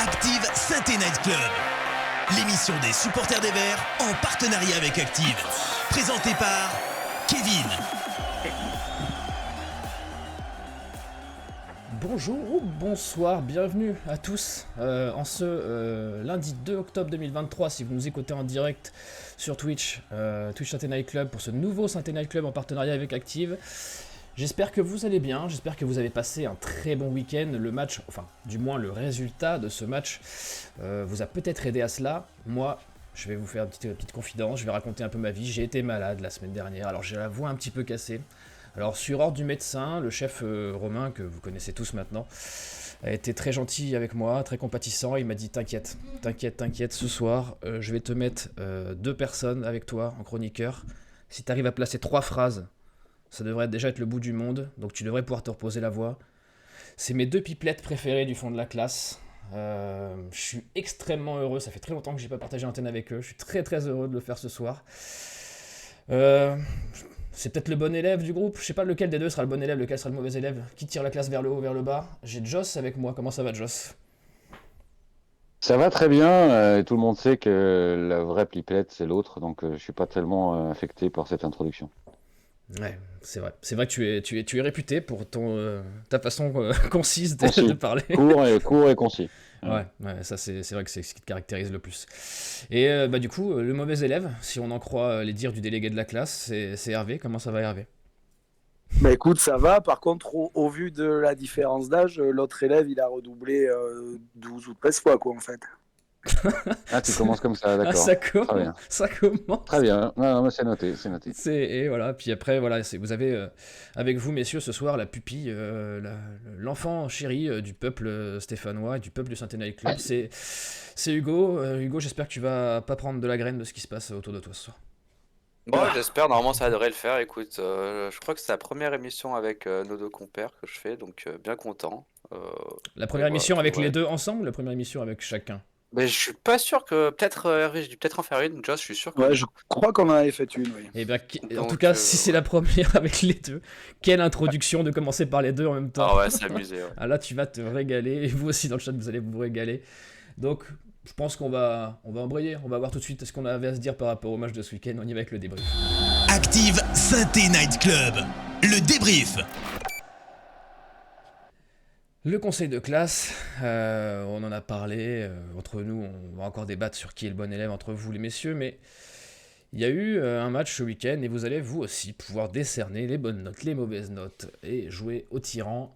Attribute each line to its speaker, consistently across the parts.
Speaker 1: Active Saint-Étienne Night Club, l'émission des supporters des Verts en partenariat avec Active, présentée par Kevin.
Speaker 2: Bonjour ou bonsoir, bienvenue à tous en ce lundi 2 octobre 2023, si vous nous écoutez en direct sur Twitch, Twitch Saint-Étienne Night Club pour ce nouveau Saint-Étienne Night Club en partenariat avec Active. J'espère que vous allez bien, j'espère que vous avez passé un très bon week-end. Le match, enfin du moins le résultat de ce match vous a peut-être aidé à cela. Moi, je vais vous faire une petite confidence, je vais raconter un peu ma vie. J'ai été malade la semaine dernière, alors j'ai la voix un petit peu cassée. Alors sur ordre du médecin, le chef Romain, que vous connaissez tous maintenant, a été très gentil avec moi, très compatissant. Il m'a dit t'inquiète, ce soir je vais te mettre 2 personnes avec toi en chroniqueur. Si tu arrives à placer 3 phrases, ça devrait déjà être le bout du monde, donc tu devrais pouvoir te reposer la voix. C'est mes 2 pipelettes préférées du fond de la classe. Je suis extrêmement heureux, ça fait très longtemps que j'ai pas partagé l'antenne avec eux. Je suis très très heureux de le faire ce soir. C'est peut-être le bon élève du groupe, je sais pas lequel des deux sera le bon élève, lequel sera le mauvais élève, qui tire la classe vers le haut, vers le bas. J'ai Joss avec moi, comment ça va Joss ?
Speaker 3: Ça va très bien, et tout le monde sait que la vraie pipelette c'est l'autre, donc je suis pas tellement affecté par cette introduction.
Speaker 2: Ouais, c'est vrai. C'est vrai que tu es réputé pour ta façon concise de parler.
Speaker 3: Court et concis.
Speaker 2: Ouais, ça c'est vrai que c'est ce qui te caractérise le plus. Et du coup, le mauvais élève, si on en croit les dires du délégué de la classe, c'est Hervé. Comment ça va Hervé ?
Speaker 4: Bah écoute, ça va. Par contre, au vu de la différence d'âge, l'autre élève, il a redoublé 12 ou 13 fois, quoi, en fait.
Speaker 3: Ah, tu commences comme ça, d'accord.
Speaker 2: Ça
Speaker 3: Très bien.
Speaker 2: commence.
Speaker 3: Très bien. Non, mais c'est noté.
Speaker 2: Et voilà, puis après, voilà, vous avez avec vous, messieurs, ce soir, la pupille, l'enfant chéri du peuple stéphanois et du peuple du Saint-Étienne Night Club. C'est Hugo. Hugo, j'espère que tu vas pas prendre de la graine de ce qui se passe autour de toi ce soir.
Speaker 5: Bon, j'espère, normalement ça devrait le faire. Écoute, je crois que c'est la première émission avec nos 2 compères que je fais, donc bien content.
Speaker 2: La première émission avec les deux ensemble ou la première émission avec chacun ?
Speaker 5: Mais je suis pas sûr que. Peut-être Hervé, j'ai dû peut-être en faire une. Joss, je suis sûr que.
Speaker 4: Ouais, je crois qu'on en avait fait une, oui.
Speaker 2: Et bien, en
Speaker 5: Donc,
Speaker 2: tout cas, si c'est la première avec les deux, quelle introduction de commencer par les deux en même temps.
Speaker 5: Ah ouais, s'amuser. Ouais.
Speaker 2: Ah là, tu vas te régaler, et vous aussi dans le chat, vous allez vous régaler. Donc, je pense qu'on va embrayer, on va voir tout de suite ce qu'on avait à se dire par rapport au match de ce week-end. On y va avec le débrief.
Speaker 1: Active Saint-Étienne Night Club, le débrief.
Speaker 2: Le conseil de classe, on en a parlé, entre nous, on va encore débattre sur qui est le bon élève entre vous les messieurs, mais il y a eu un match ce week-end et vous allez vous aussi pouvoir décerner les bonnes notes, les mauvaises notes et jouer au tyran.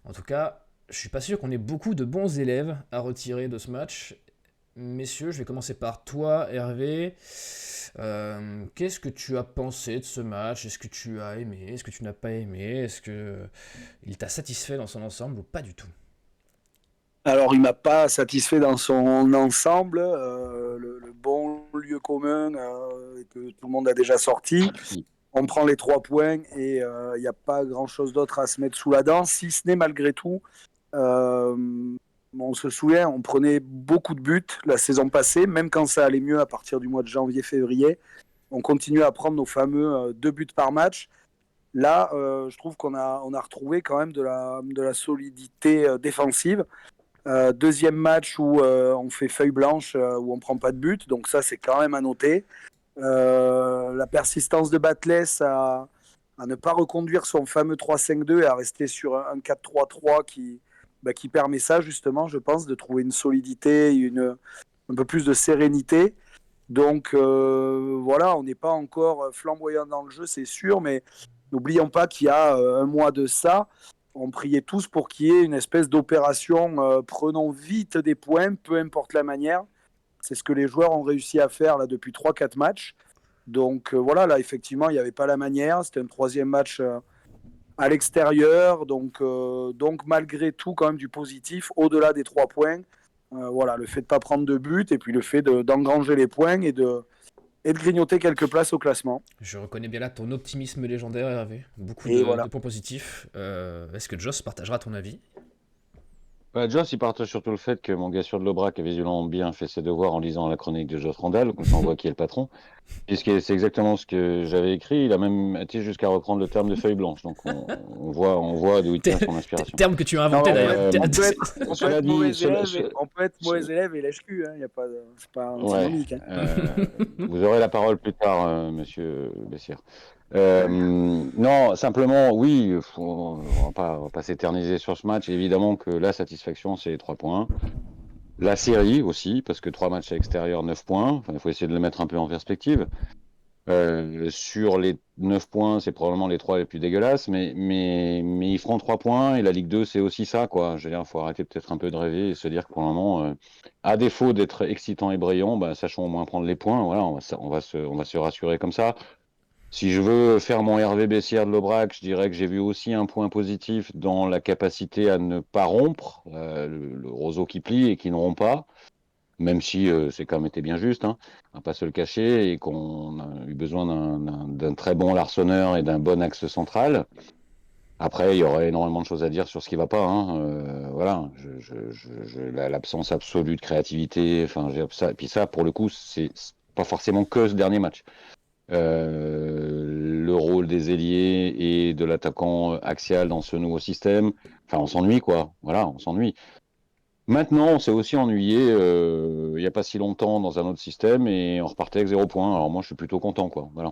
Speaker 2: En tout cas, je suis pas sûr qu'on ait beaucoup de bons élèves à retirer de ce match. Messieurs, je vais commencer par toi Hervé. Qu'est-ce que tu as pensé de ce match ? Est-ce que tu as aimé ? Est-ce que tu n'as pas aimé ? Est-ce qu'il t'a satisfait dans son ensemble ou pas du tout ?
Speaker 4: Alors, il m'a pas satisfait dans son ensemble. Le bon lieu commun que tout le monde a déjà sorti. On prend les 3 points et il n'y a pas grand-chose d'autre à se mettre sous la dent, si ce n'est malgré tout. On se souvient, on prenait beaucoup de buts la saison passée, même quand ça allait mieux à partir du mois de janvier-février. On continuait à prendre nos fameux 2 buts par match. Là, je trouve qu'on a retrouvé quand même de la solidité défensive. Deuxième match où on fait feuille blanche, où on ne prend pas de but, donc ça c'est quand même à noter. La persistance de Batles à ne pas reconduire son fameux 3-5-2 et à rester sur un 4-3-3 qui permet ça justement, je pense, de trouver une solidité, un peu plus de sérénité. Donc voilà, on n'est pas encore flamboyant dans le jeu, c'est sûr, mais n'oublions pas qu'il y a un mois de ça, on priait tous pour qu'il y ait une espèce d'opération prenons vite des points, peu importe la manière. C'est ce que les joueurs ont réussi à faire là, depuis 3-4 matchs. Donc voilà, là effectivement, il n'y avait pas la manière. C'était un 3e match à l'extérieur, donc malgré tout quand même du positif, au-delà des 3 points. Voilà, le fait de ne pas prendre de but et puis le fait d'engranger les points et de grignoter quelques places au classement.
Speaker 2: Je reconnais bien là ton optimisme légendaire, Hervé. Beaucoup
Speaker 4: Et
Speaker 2: de
Speaker 4: voilà.
Speaker 2: points positifs. Est-ce que Joss partagera ton avis?
Speaker 3: Bah, Joss, il partage surtout le fait que mon gars sur de l'Aubrac a visuellement bien fait ses devoirs en lisant la chronique de Joss Randall, comme ça on voit qui est le patron. C'est exactement ce que j'avais écrit. Il a même été jusqu'à reprendre le terme de feuille blanche. Donc on voit d'où il tient son inspiration.
Speaker 2: Terme que tu as
Speaker 4: Non,
Speaker 2: inventé
Speaker 4: on,
Speaker 2: d'ailleurs.
Speaker 3: Euh,
Speaker 4: on peut
Speaker 3: Cela
Speaker 4: être
Speaker 3: dit,
Speaker 4: mauvais élève et lèche-cul, hein, c'est pas
Speaker 3: ouais,
Speaker 4: antinomique. Hein.
Speaker 3: vous aurez la parole plus tard, monsieur Bessière. Non, simplement, oui, on va pas s'éterniser sur ce match. Évidemment que la satisfaction, c'est les 3 points. La série aussi, parce que 3 matchs à l'extérieur, 9 points. Enfin, il faut essayer de le mettre un peu en perspective. Sur les 9 points, c'est probablement les 3 les plus dégueulasses, mais ils feront 3 points et la Ligue 2, c'est aussi ça, quoi. Je veux dire, il faut arrêter peut-être un peu de rêver et se dire que pour le moment, à défaut d'être excitant et brillant, bah, sachons au moins prendre les points. Voilà, on va se rassurer comme ça. Si je veux faire mon Hervé Bessière de l'Aubrac, je dirais que j'ai vu aussi un point positif dans la capacité à ne pas rompre, le roseau qui plie et qui ne rompt pas, même si c'est quand même été bien juste, hein, on va pas se le cacher, et qu'on a eu besoin d'un très bon larçonneur et d'un bon axe central. Après, il y aurait énormément de choses à dire sur ce qui va pas. Hein. Voilà, l'absence absolue de créativité, enfin, ça, et puis ça, pour le coup, c'est pas forcément que ce dernier match. Le rôle des ailiers et de l'attaquant axial dans ce nouveau système. Enfin, on s'ennuie, quoi. Voilà, on s'ennuie. Maintenant, on s'est aussi ennuyé il n'y a pas si longtemps dans un autre système et on repartait avec 0 points. Alors moi, je suis plutôt content, quoi. Voilà.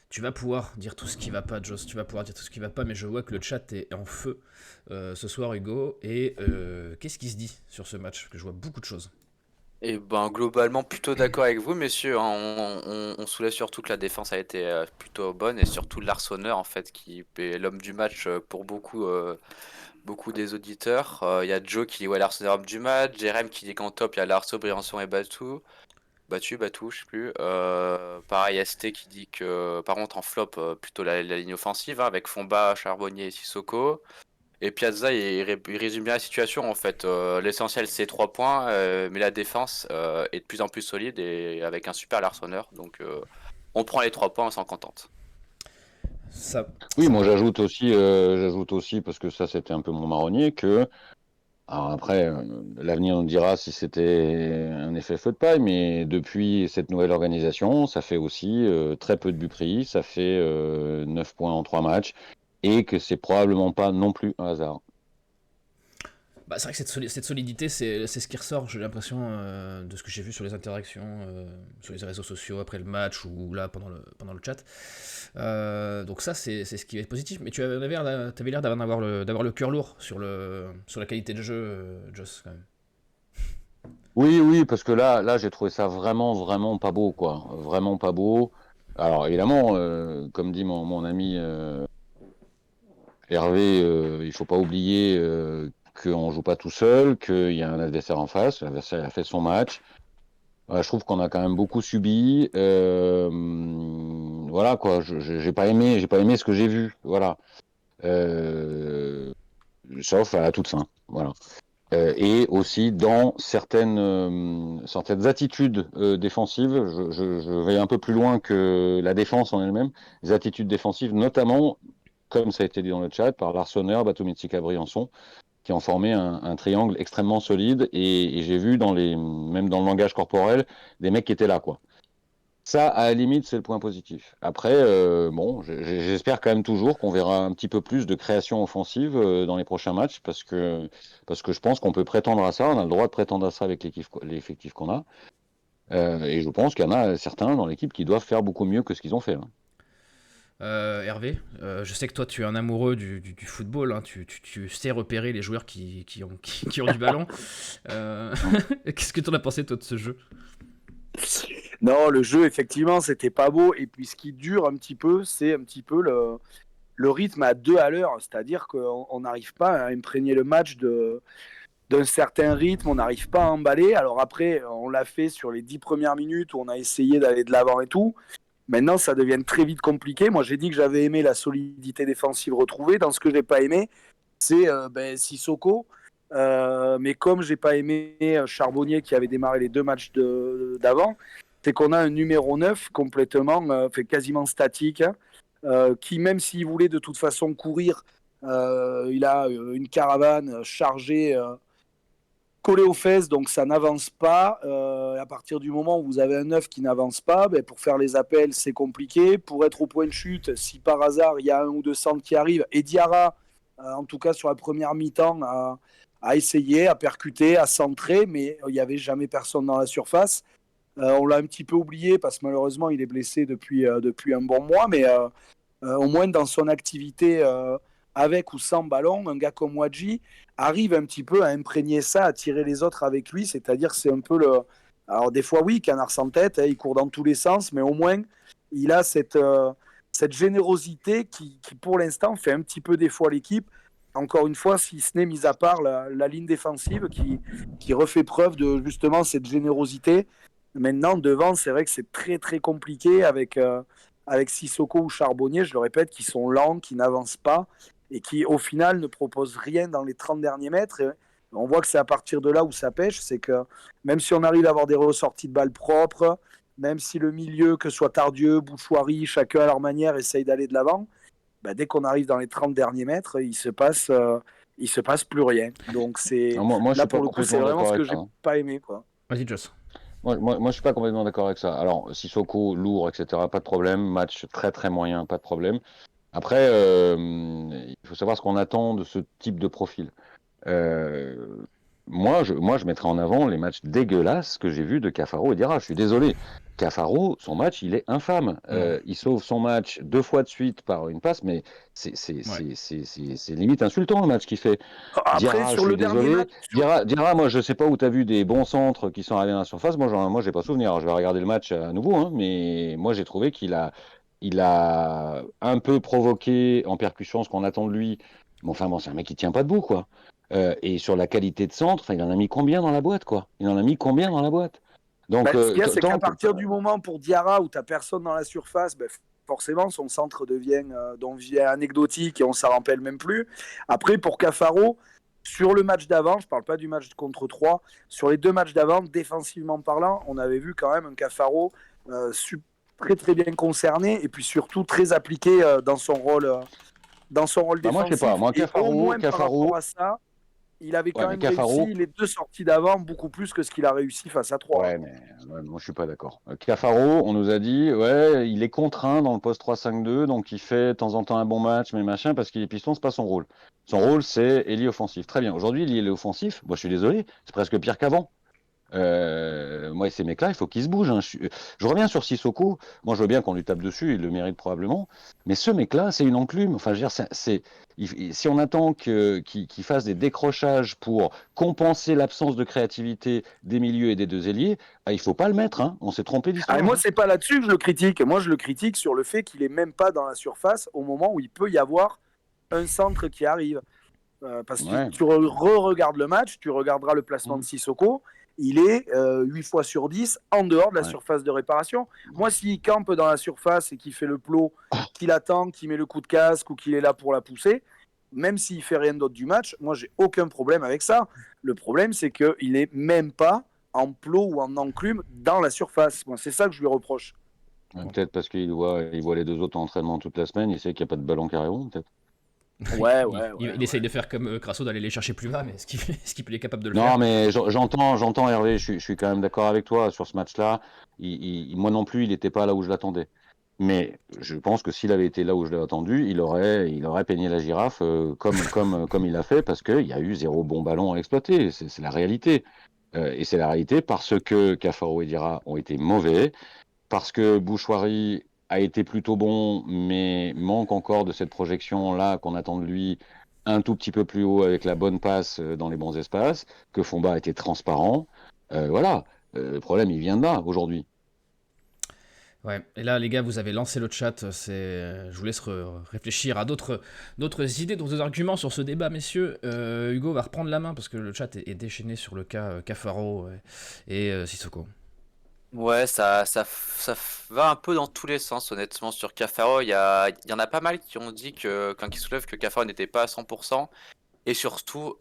Speaker 2: Tu vas pouvoir dire tout ce qui va pas, Joss. Tu vas pouvoir dire tout ce qui va pas, mais je vois que le chat est en feu ce soir, Hugo. Et qu'est-ce qui se dit sur ce match? Parce que je vois beaucoup de choses.
Speaker 5: Et ben globalement plutôt d'accord avec vous messieurs, hein. On soulève surtout que la défense a été plutôt bonne et surtout l'Arseneur en fait qui est l'homme du match pour beaucoup des auditeurs. Il y a Joe qui dit ouais l'Arseneur homme du match, Jérém qui dit qu'en top il y a Larso, Briançon et Batou, je sais plus. Pareil ST qui dit que par contre en flop plutôt la ligne offensive hein, avec Fomba, Charbonnier et Sissoko. Et Piazza, il résume bien la situation en fait. L'essentiel c'est 3 points, mais la défense est de plus en plus solide et avec un super larçonneur. Donc on prend les 3 points, on s'en contente.
Speaker 2: Ça,
Speaker 3: Oui,
Speaker 2: ça
Speaker 3: moi
Speaker 2: peut-
Speaker 3: j'ajoute aussi, parce que ça c'était un peu mon marronnier, que alors après, l'avenir nous dira si c'était un effet feu de paille, mais depuis cette nouvelle organisation, ça fait aussi très peu de buts pris, ça fait 9 points en 3 matchs, et que c'est probablement pas non plus un hasard.
Speaker 2: Bah, c'est vrai que cette solidité, c'est ce qui ressort, j'ai l'impression, de ce que j'ai vu sur les interactions, sur les réseaux sociaux après le match ou là pendant le chat. Donc ça, c'est ce qui est positif. Mais tu avais l'air d'avoir le cœur lourd sur la qualité de jeu, Joss, quand même.
Speaker 3: Oui, parce que là j'ai trouvé ça vraiment pas beau, quoi. Vraiment pas beau. Alors évidemment, comme dit mon ami Hervé, il faut pas oublier qu'on joue pas tout seul, qu'il y a un adversaire en face. L'adversaire a fait son match. Je trouve qu'on a quand même beaucoup subi. Voilà quoi. J'ai pas aimé ce que j'ai vu. Voilà. Euh, Sauf à la toute fin. Voilà. Et aussi dans certaines attitudes défensives, je vais un peu plus loin que la défense en elle-même, les attitudes défensives, notamment, comme ça a été dit dans le chat, par Larsonneur, Batomitsica, Briançon, qui ont formé un triangle extrêmement solide, et j'ai vu même dans le langage corporel, des mecs qui étaient là, quoi. Ça, à la limite, c'est le point positif. Après, bon, j'espère quand même toujours qu'on verra un petit peu plus de création offensive dans les prochains matchs, parce que je pense qu'on peut prétendre à ça, on a le droit de prétendre à ça avec l'effectif qu'on a. Et je pense qu'il y en a certains dans l'équipe qui doivent faire beaucoup mieux que ce qu'ils ont fait. Hein.
Speaker 2: Hervé, je sais que toi tu es un amoureux du football, hein, tu sais repérer les joueurs qui ont du ballon. Qu'est-ce que tu en as pensé toi de ce jeu?
Speaker 4: Non, le jeu, effectivement, c'était pas beau. Et puis, ce qui dure un petit peu, c'est un petit peu le rythme à 2 à l'heure. C'est-à-dire qu'on n'arrive pas à imprégner le match d'un certain rythme, on n'arrive pas à emballer. Alors après, on l'a fait sur les 10 premières minutes où on a essayé d'aller de l'avant et tout. Maintenant, ça devient très vite compliqué. Moi, j'ai dit que j'avais aimé la solidité défensive retrouvée. Dans ce que j'ai pas aimé, c'est Sissoko. Mais comme j'ai pas aimé Charbonnier qui avait démarré les 2 matchs d'avant, c'est qu'on a un numéro 9 complètement, quasiment statique, qui même s'il voulait de toute façon courir, il a une caravane chargée, collée aux fesses, donc ça n'avance pas. À partir du moment où vous avez un 9 qui n'avance pas, pour faire les appels, c'est compliqué. Pour être au point de chute, si par hasard il y a un ou deux centres qui arrivent, et Diarra, en tout cas sur la première mi-temps, a essayé, à percuter, à centrer, mais il n'y avait jamais personne dans la surface. On l'a un petit peu oublié parce que malheureusement il est blessé depuis un bon mois, mais au moins dans son activité avec ou sans ballon, un gars comme Wadji arrive un petit peu à imprégner ça, à tirer les autres avec lui, c'est-à-dire c'est un peu le... Alors des fois oui, canard sans tête, il court dans tous les sens, mais au moins il a cette générosité qui pour l'instant fait un petit peu défaut à l'équipe. Encore une fois, si ce n'est mis à part la ligne défensive qui refait preuve de justement cette générosité. Maintenant, devant, c'est vrai que c'est très très compliqué avec Sissoko ou Charbonnier, je le répète, qui sont lents, qui n'avancent pas et qui au final ne proposent rien dans les 30 derniers mètres. Et on voit que c'est à partir de là où ça pêche, c'est que même si on arrive à avoir des ressorties de balles propres, même si le milieu, que ce soit Tardieu, Bouchoirie, chacun à leur manière, essaye d'aller de l'avant, dès qu'on arrive dans les 30 derniers mètres, il se passe plus rien. Donc c'est
Speaker 3: Moi, je
Speaker 4: là
Speaker 3: suis pas
Speaker 4: pour le coup, c'est
Speaker 3: complètement
Speaker 4: vraiment
Speaker 3: d'accord
Speaker 4: ce que
Speaker 3: avec
Speaker 4: j'ai
Speaker 3: ça, hein.
Speaker 4: pas aimé, quoi.
Speaker 2: Vas-y, Joss.
Speaker 3: Moi, je suis pas complètement d'accord avec ça. Alors, Sissoko, lourd, etc., pas de problème. Match très très moyen, pas de problème. Après, il faut savoir ce qu'on attend de ce type de profil. Euh, moi, je mettrais en avant les matchs dégueulasses que j'ai vus de Cafaro et Diarra. Je suis désolé. Cafaro, son match, il est infâme. Il sauve son match 2 fois de suite par une passe, mais c'est limite insultant le match qu'il fait.
Speaker 4: Après,
Speaker 3: Diarra, je
Speaker 4: sur
Speaker 3: suis
Speaker 4: le dernier
Speaker 3: désolé.
Speaker 4: match,
Speaker 3: Diarra, moi, je sais pas où tu as vu des bons centres qui sont arrivés dans la surface. Moi, j'ai pas souvenir. Alors, je vais regarder le match à nouveau, hein, mais moi, j'ai trouvé il a un peu provoqué en percussion ce qu'on attend de lui. Mais enfin, bon, c'est un mec qui tient pas debout, quoi. Et sur la qualité de centre, il en a mis combien dans la boîte, quoi? Il en a mis combien dans la boîte? Donc,
Speaker 4: ce qu'il y a, c'est qu'à
Speaker 3: tant que...
Speaker 4: partir du moment pour Diarra où tu n'as personne dans la surface, forcément, son centre devient anecdotique et on s'en rappelle même plus. Après, pour Cafaro, sur le match d'avant, je ne parle pas du match contre 3, sur les 2 matchs d'avant, défensivement parlant, on avait vu quand même un Cafaro très très bien concerné et puis surtout très appliqué dans son rôle
Speaker 3: moi, je sais
Speaker 4: défensif.
Speaker 3: pas. Moi,
Speaker 4: Et au moins par
Speaker 3: Cafaro...
Speaker 4: rapport à ça, il avait
Speaker 3: Ouais,
Speaker 4: quand
Speaker 3: mais
Speaker 4: même
Speaker 3: Cafaro...
Speaker 4: réussi les 2 sorties d'avant beaucoup plus que ce qu'il a réussi face à 3.
Speaker 3: Ouais, mais moi, je suis pas d'accord. Cafaro, on nous a dit, ouais, il est contraint dans le poste 3-5-2, donc il fait de temps en temps un bon match, mais machin, parce qu'il est piston, c'est pas son rôle. Son rôle, c'est ailier offensif. Très bien. Aujourd'hui, il est offensif. Moi, je suis désolé, c'est presque pire qu'avant. Moi, ces mecs-là, il faut qu'ils se bougent, hein. Je reviens sur Sissoko. Moi, je veux bien qu'on lui tape dessus, il le mérite probablement. Mais ce mec-là, c'est une enclume. Enfin, je veux dire, si on attend qu'il fasse des décrochages pour compenser l'absence de créativité des milieux et des 2 ailiers, il faut pas le mettre, hein. On s'est trompé d'histoire.
Speaker 4: Moi, c'est pas là-dessus que je le critique. Moi, je le critique sur le fait qu'il est même pas dans la surface au moment où il peut y avoir un centre qui arrive. Parce que tu re-regardes le match, tu regarderas le placement de Sissoko, il est 8 fois sur 10 en dehors de la surface de réparation. Moi, s'il campe dans la surface et qu'il fait le plot, qu'il attend, qu'il met le coup de casque ou qu'il est là pour la pousser, même s'il fait rien d'autre du match, moi, j'ai aucun problème avec ça. Le problème, c'est qu'il est même pas en plot ou en enclume dans la surface. Moi, c'est ça que je lui reproche.
Speaker 3: Peut-être parce qu'il voit les 2 autres en entraînement toute la semaine, il sait qu'il n'y a pas de ballon carré rond, peut-être.
Speaker 2: Il essaye de faire comme Crasso, d'aller les chercher plus bas, mais est-ce qu'il est capable de le faire?
Speaker 3: Non, mais j'entends Hervé, je suis quand même d'accord avec toi sur ce match-là. Moi non plus, il n'était pas là où je l'attendais. Mais je pense que s'il avait été là où je l'ai attendu, il aurait peigné la girafe comme il a fait, parce qu'il y a eu 0 bon ballon à exploiter. C'est la réalité. Et c'est la réalité parce que Cafaro et Diarra ont été mauvais, parce que Bouchoirie a été plutôt bon, mais manque encore de cette projection-là qu'on attend de lui un tout petit peu plus haut avec la bonne passe dans les bons espaces, que Fomba était transparent. Voilà, le problème, il vient de là, aujourd'hui.
Speaker 2: Ouais, et là les gars, vous avez lancé le chat, je vous laisse réfléchir à d'autres idées, d'autres arguments sur ce débat, messieurs. Hugo va reprendre la main parce que le chat est déchaîné sur le cas Cafaro et Sissoko.
Speaker 5: Ouais, ça va un peu dans tous les sens, honnêtement. Sur Cafaro, il y en a pas mal qui ont dit qui soulèvent que Cafaro n'était pas à 100%, et surtout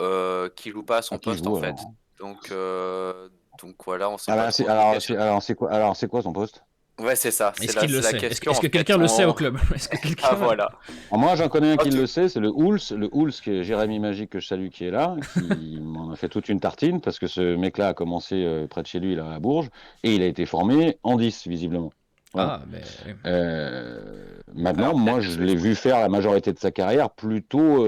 Speaker 5: qu'il joue pas à
Speaker 3: À
Speaker 5: son
Speaker 3: qui
Speaker 5: poste, en
Speaker 3: joue
Speaker 5: fait.
Speaker 3: alors?
Speaker 5: Donc, donc voilà, on sait
Speaker 3: Ah
Speaker 5: pas
Speaker 3: bah,
Speaker 5: trop. Donc,
Speaker 3: alors c'est quoi son poste?
Speaker 5: ouais, c'est ça,
Speaker 2: Est-ce qu'il le
Speaker 5: c'est la
Speaker 2: sait?
Speaker 5: question,
Speaker 2: Est-ce
Speaker 5: en
Speaker 2: que
Speaker 5: fait.
Speaker 2: quelqu'un le sait au club? Est-ce que
Speaker 5: Ah,
Speaker 2: quelqu'un...
Speaker 5: voilà.
Speaker 3: Alors moi j'en connais un
Speaker 5: En
Speaker 3: qui
Speaker 5: tout-
Speaker 3: le sait, c'est le Hools, qui est Jérémy Magique que je salue, qui est là, qui m'en a fait toute une tartine, parce que ce mec-là a commencé près de chez lui, là, à Bourges, et il a été formé en 10, visiblement. Voilà.
Speaker 2: Ah, mais oui.
Speaker 3: Maintenant,
Speaker 5: Alors,
Speaker 3: moi,
Speaker 5: peut-être que
Speaker 3: je
Speaker 5: ça
Speaker 3: l'ai
Speaker 5: joue.
Speaker 3: vu faire la majorité de sa carrière plutôt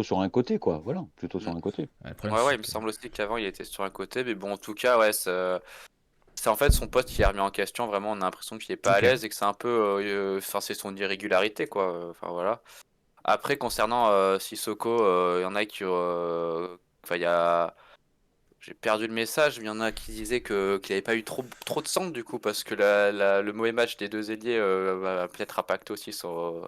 Speaker 3: sur un côté, quoi. Voilà, plutôt sur un côté.
Speaker 2: Ouais, le problème,
Speaker 5: Ouais, ouais,
Speaker 2: c'est
Speaker 5: il me
Speaker 2: que...
Speaker 5: semble aussi qu'avant il était sur un côté, mais bon, en tout cas, ouais, c'est en fait son poste qui est remis en question. Vraiment, on a l'impression qu'il est pas à
Speaker 2: Ok.
Speaker 5: l'aise et que c'est un peu, enfin, c'est son irrégularité, quoi. Enfin, voilà. Après, concernant Sissoko, il y en a enfin, j'ai perdu le message, mais il y en a qui disaient qu'il n'avait pas eu trop de centres, du coup, parce que le mauvais match des deux ailiers va peut-être impacter aussi son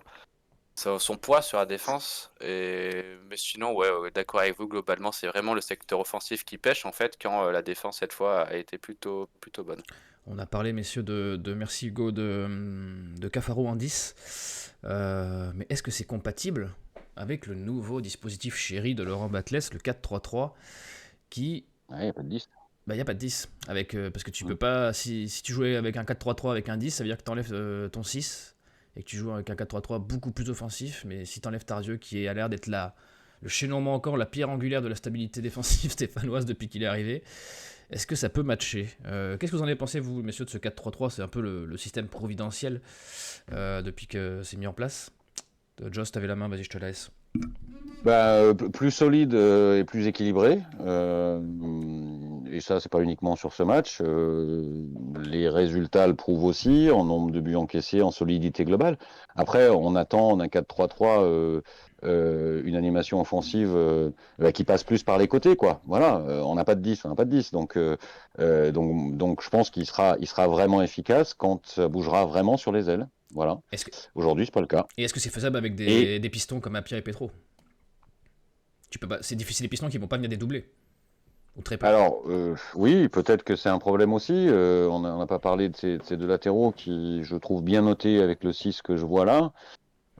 Speaker 5: poids sur la défense. Mais sinon, ouais, d'accord avec vous, globalement, c'est vraiment le secteur offensif qui pêche, en fait, quand la défense, cette fois, a été plutôt bonne.
Speaker 2: On a parlé, messieurs, de merci Hugo, de Cafaro en 10. Mais est-ce que c'est compatible avec le nouveau dispositif chéri de Laurent Batles, le 4-3-3, qui...
Speaker 3: Ouais, y a pas de 10.
Speaker 2: Bah, il n'y a pas de 10. Parce que tu peux
Speaker 3: Hum.
Speaker 2: pas... Si tu jouais avec un 4-3-3 avec un 10, ça veut dire que tu enlèves ton 6 et que tu joues avec un 4-3-3 beaucoup plus offensif. Mais si tu enlèves Tardieu, qui a l'air d'être le chaînon encore, la pierre angulaire de la stabilité défensive stéphanoise depuis qu'il est arrivé, est-ce que ça peut matcher? Qu'est-ce que vous en avez pensé, vous, messieurs, de ce 4-3-3? C'est un peu le système providentiel depuis que c'est mis en place. Joss, t'avais la main, vas-y, je te laisse.
Speaker 3: Bah, plus solide et plus équilibré. Et ça, c'est pas uniquement sur ce match. Les résultats le prouvent aussi, en nombre de buts encaissés, en solidité globale. Après, on attend en un 4-3-3 une animation offensive qui passe plus par les côtés, quoi. Voilà, on n'a pas de 10, on n'a pas de 10. Donc je pense il sera vraiment efficace quand ça bougera vraiment sur les ailes. Voilà.
Speaker 2: Est-ce que,
Speaker 3: Aujourd'hui, c'est pas le cas.
Speaker 2: et est-ce que c'est faisable avec
Speaker 3: Et
Speaker 2: des pistons comme Apia et Petro? Tu peux pas, c'est difficile, les pistons qui vont pas venir des doublés. Ou très peu.
Speaker 3: alors, oui, peut-être que c'est un problème aussi. On n'a pas parlé de ces deux latéraux qui, je trouve, bien notés avec le 6 que je vois là,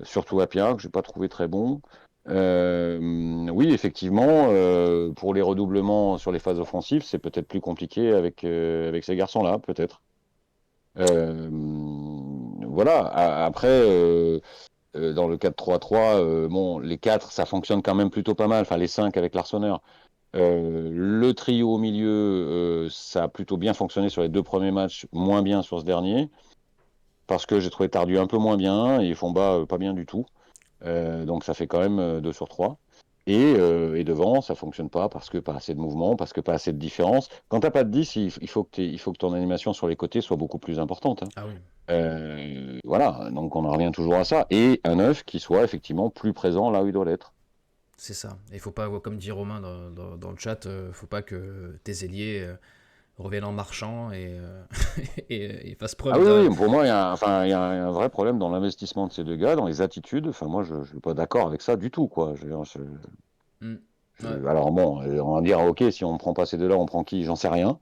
Speaker 3: surtout Apia, que je n'ai pas trouvé très bon. Oui, effectivement, pour les redoublements sur les phases offensives, c'est peut-être plus compliqué avec ces garçons-là, peut-être. Euh, voilà. Après, dans le 4-3-3, bon, les 4, ça fonctionne quand même plutôt pas mal. Enfin, les 5 avec l'Arseneur. Le trio au milieu, ça a plutôt bien fonctionné sur les 2 premiers matchs, moins bien sur ce dernier, parce que j'ai trouvé Tardieu un peu moins bien et Fomba pas bien du tout. Donc ça fait quand même 2 sur 3. Et devant, ça fonctionne pas parce que pas assez de mouvement, parce que pas assez de différence. Quand t'as pas de 10, il faut que ton animation sur les côtés soit beaucoup plus importante, hein.
Speaker 2: Ah oui,
Speaker 3: Voilà, donc on en revient toujours à ça. Et un 9 qui soit effectivement plus présent là où il doit l'être.
Speaker 2: c'est ça. Et il faut pas, comme dit Romain dans le chat, faut pas que tes ailiers reviennent en marchant et fassent
Speaker 3: Ah
Speaker 2: preuve
Speaker 3: oui,
Speaker 2: d'un...
Speaker 3: oui, pour moi, il y a un vrai problème dans l'investissement de ces deux gars, dans les attitudes. Enfin, moi, je ne suis pas d'accord avec ça du tout, quoi.
Speaker 2: Hmm. Ouais.
Speaker 3: Alors bon, on va dire, ok, si on ne prend pas ces deux-là, on prend qui? J'en sais rien.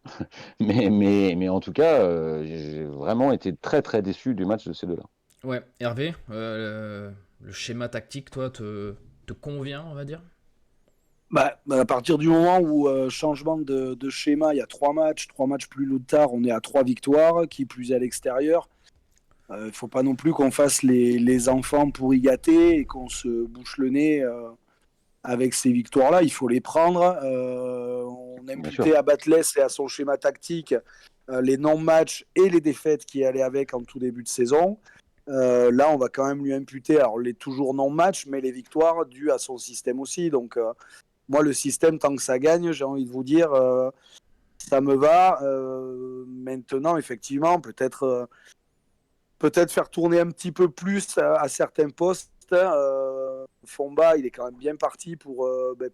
Speaker 3: Mais en tout cas, j'ai vraiment été très, très déçu du match de ces deux-là.
Speaker 2: Ouais, Hervé, le schéma tactique, toi, te convient, on va dire?
Speaker 4: Bah, à partir du moment où changement de schéma, il y a 3 matchs plus tard, on est à 3 victoires, qui plus est à l'extérieur. Il ne faut pas non plus qu'on fasse les enfants pour y gâter et qu'on se bouche le nez avec ces victoires-là. Il faut les prendre. On
Speaker 3: Bien sûr.
Speaker 4: imputait à Batles et à son schéma tactique les non-matchs et les défaites qui allaient avec en tout début de saison. Là, on va quand même lui imputer, alors les toujours non-matchs, mais les victoires dues à son système aussi. Donc, moi, le système, tant que ça gagne, j'ai envie de vous dire, ça me va. Maintenant, effectivement, peut-être faire tourner un petit peu plus à certains postes. Fomba, il est quand même bien parti pour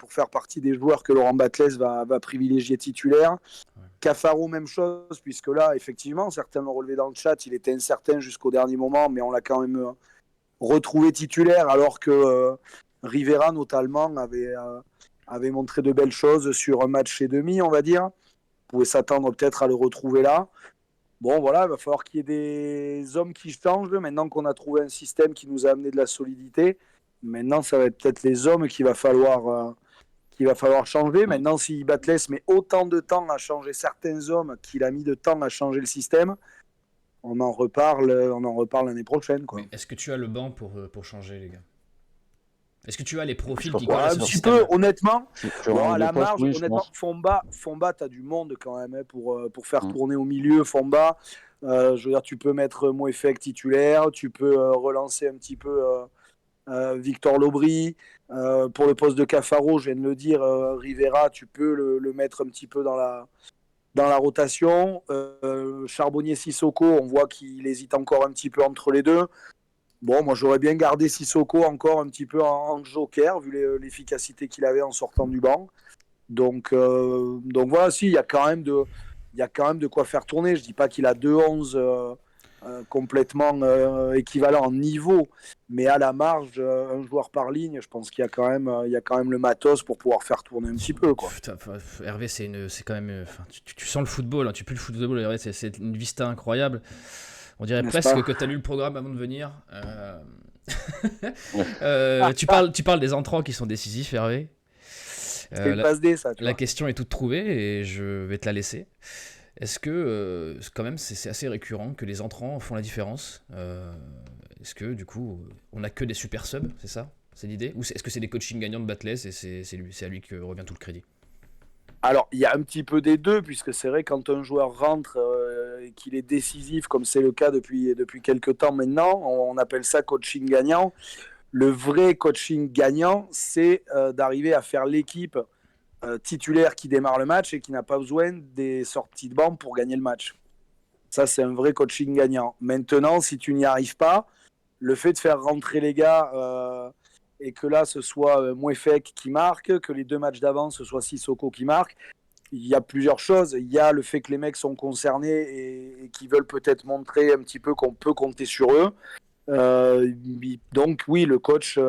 Speaker 4: faire partie des joueurs que Laurent Batles va privilégier titulaire.
Speaker 2: Ouais.
Speaker 4: Cafaro, même chose, puisque là, effectivement, certains l'ont relevé dans le chat, il était incertain jusqu'au dernier moment, mais on l'a quand même retrouvé titulaire, alors que Rivera, notamment, avait montré de belles choses sur un match et demi, on va dire. On pouvait s'attendre peut-être à le retrouver là. Bon, voilà, il va falloir qu'il y ait des hommes qui changent. Maintenant qu'on a trouvé un système qui nous a amené de la solidité, maintenant, ça va être peut-être les hommes qu'il va falloir changer. Maintenant, si Batles met autant de temps à changer certains hommes qu'il a mis de temps à changer le système, on en reparle l'année prochaine, quoi.
Speaker 2: Mais est-ce que tu as le banc pour changer, les gars? Est-ce que tu as les profils
Speaker 3: pense
Speaker 2: qui
Speaker 3: pas.
Speaker 2: collent à
Speaker 4: Un
Speaker 2: ce
Speaker 4: petit
Speaker 2: système?
Speaker 4: peu, honnêtement.
Speaker 3: Sur
Speaker 4: Bon,
Speaker 3: un ou
Speaker 4: à
Speaker 3: deux
Speaker 4: la
Speaker 3: postes,
Speaker 4: marge,
Speaker 3: oui, je
Speaker 4: honnêtement,
Speaker 3: pense.
Speaker 4: Fomba, tu as du monde quand même pour faire
Speaker 3: Mm.
Speaker 4: tourner au milieu. Fomba, je veux dire, tu peux mettre Moefek titulaire, tu peux relancer un petit peu Victor Lobry. Pour le poste de Cafaro, je viens de le dire, Rivera, tu peux le mettre un petit peu dans la rotation. Charbonnier Sissoko, on voit qu'il hésite encore un petit peu entre les deux. Bon, moi j'aurais bien gardé Sissoko encore un petit peu en joker, vu l'efficacité qu'il avait en sortant du banc. Donc voilà, si, il y a quand même de quoi faire tourner. Je dis pas qu'il a 2-11 complètement équivalent en niveau, mais à la marge, un joueur par ligne, je pense il y a quand même le matos pour pouvoir faire tourner un petit peu, quoi.
Speaker 2: Putain, Hervé, c'est quand même. Enfin, tu sens le football, hein, tu pues le football, Hervé, c'est une vista incroyable. On dirait
Speaker 4: N'est-ce
Speaker 2: presque
Speaker 4: pas?
Speaker 2: que tu as lu le programme avant de venir.
Speaker 3: Ouais.
Speaker 2: Tu parles des entrants qui sont décisifs, Hervé.
Speaker 4: C'est une
Speaker 2: La,
Speaker 4: passe D, ça, tu
Speaker 2: la
Speaker 4: vois.
Speaker 2: question est toute trouvée et je vais te la laisser. Est-ce que, quand même, c'est assez récurrent que les entrants font la différence? Est-ce que, du coup, on n'a que des super subs, c'est ça? C'est l'idée? Ou est-ce que c'est des coachings gagnants de Batles et c'est à lui que revient tout le crédit?
Speaker 4: Alors, il y a un petit peu des deux, puisque c'est vrai, quand un joueur rentre et qu'il est décisif, comme c'est le cas depuis quelques temps maintenant, on appelle ça coaching gagnant. Le vrai coaching gagnant, c'est d'arriver à faire l'équipe titulaire qui démarre le match et qui n'a pas besoin des sorties de banc pour gagner le match. Ça, c'est un vrai coaching gagnant. Maintenant, si tu n'y arrives pas, le fait de faire rentrer les gars et que là, ce soit Mouefek qui marque, que les deux matchs d'avant, ce soit Sissoko qui marque, il y a plusieurs choses. Il y a le fait que les mecs sont concernés et qui veulent peut-être montrer un petit peu qu'on peut compter sur eux. Donc oui, le coach,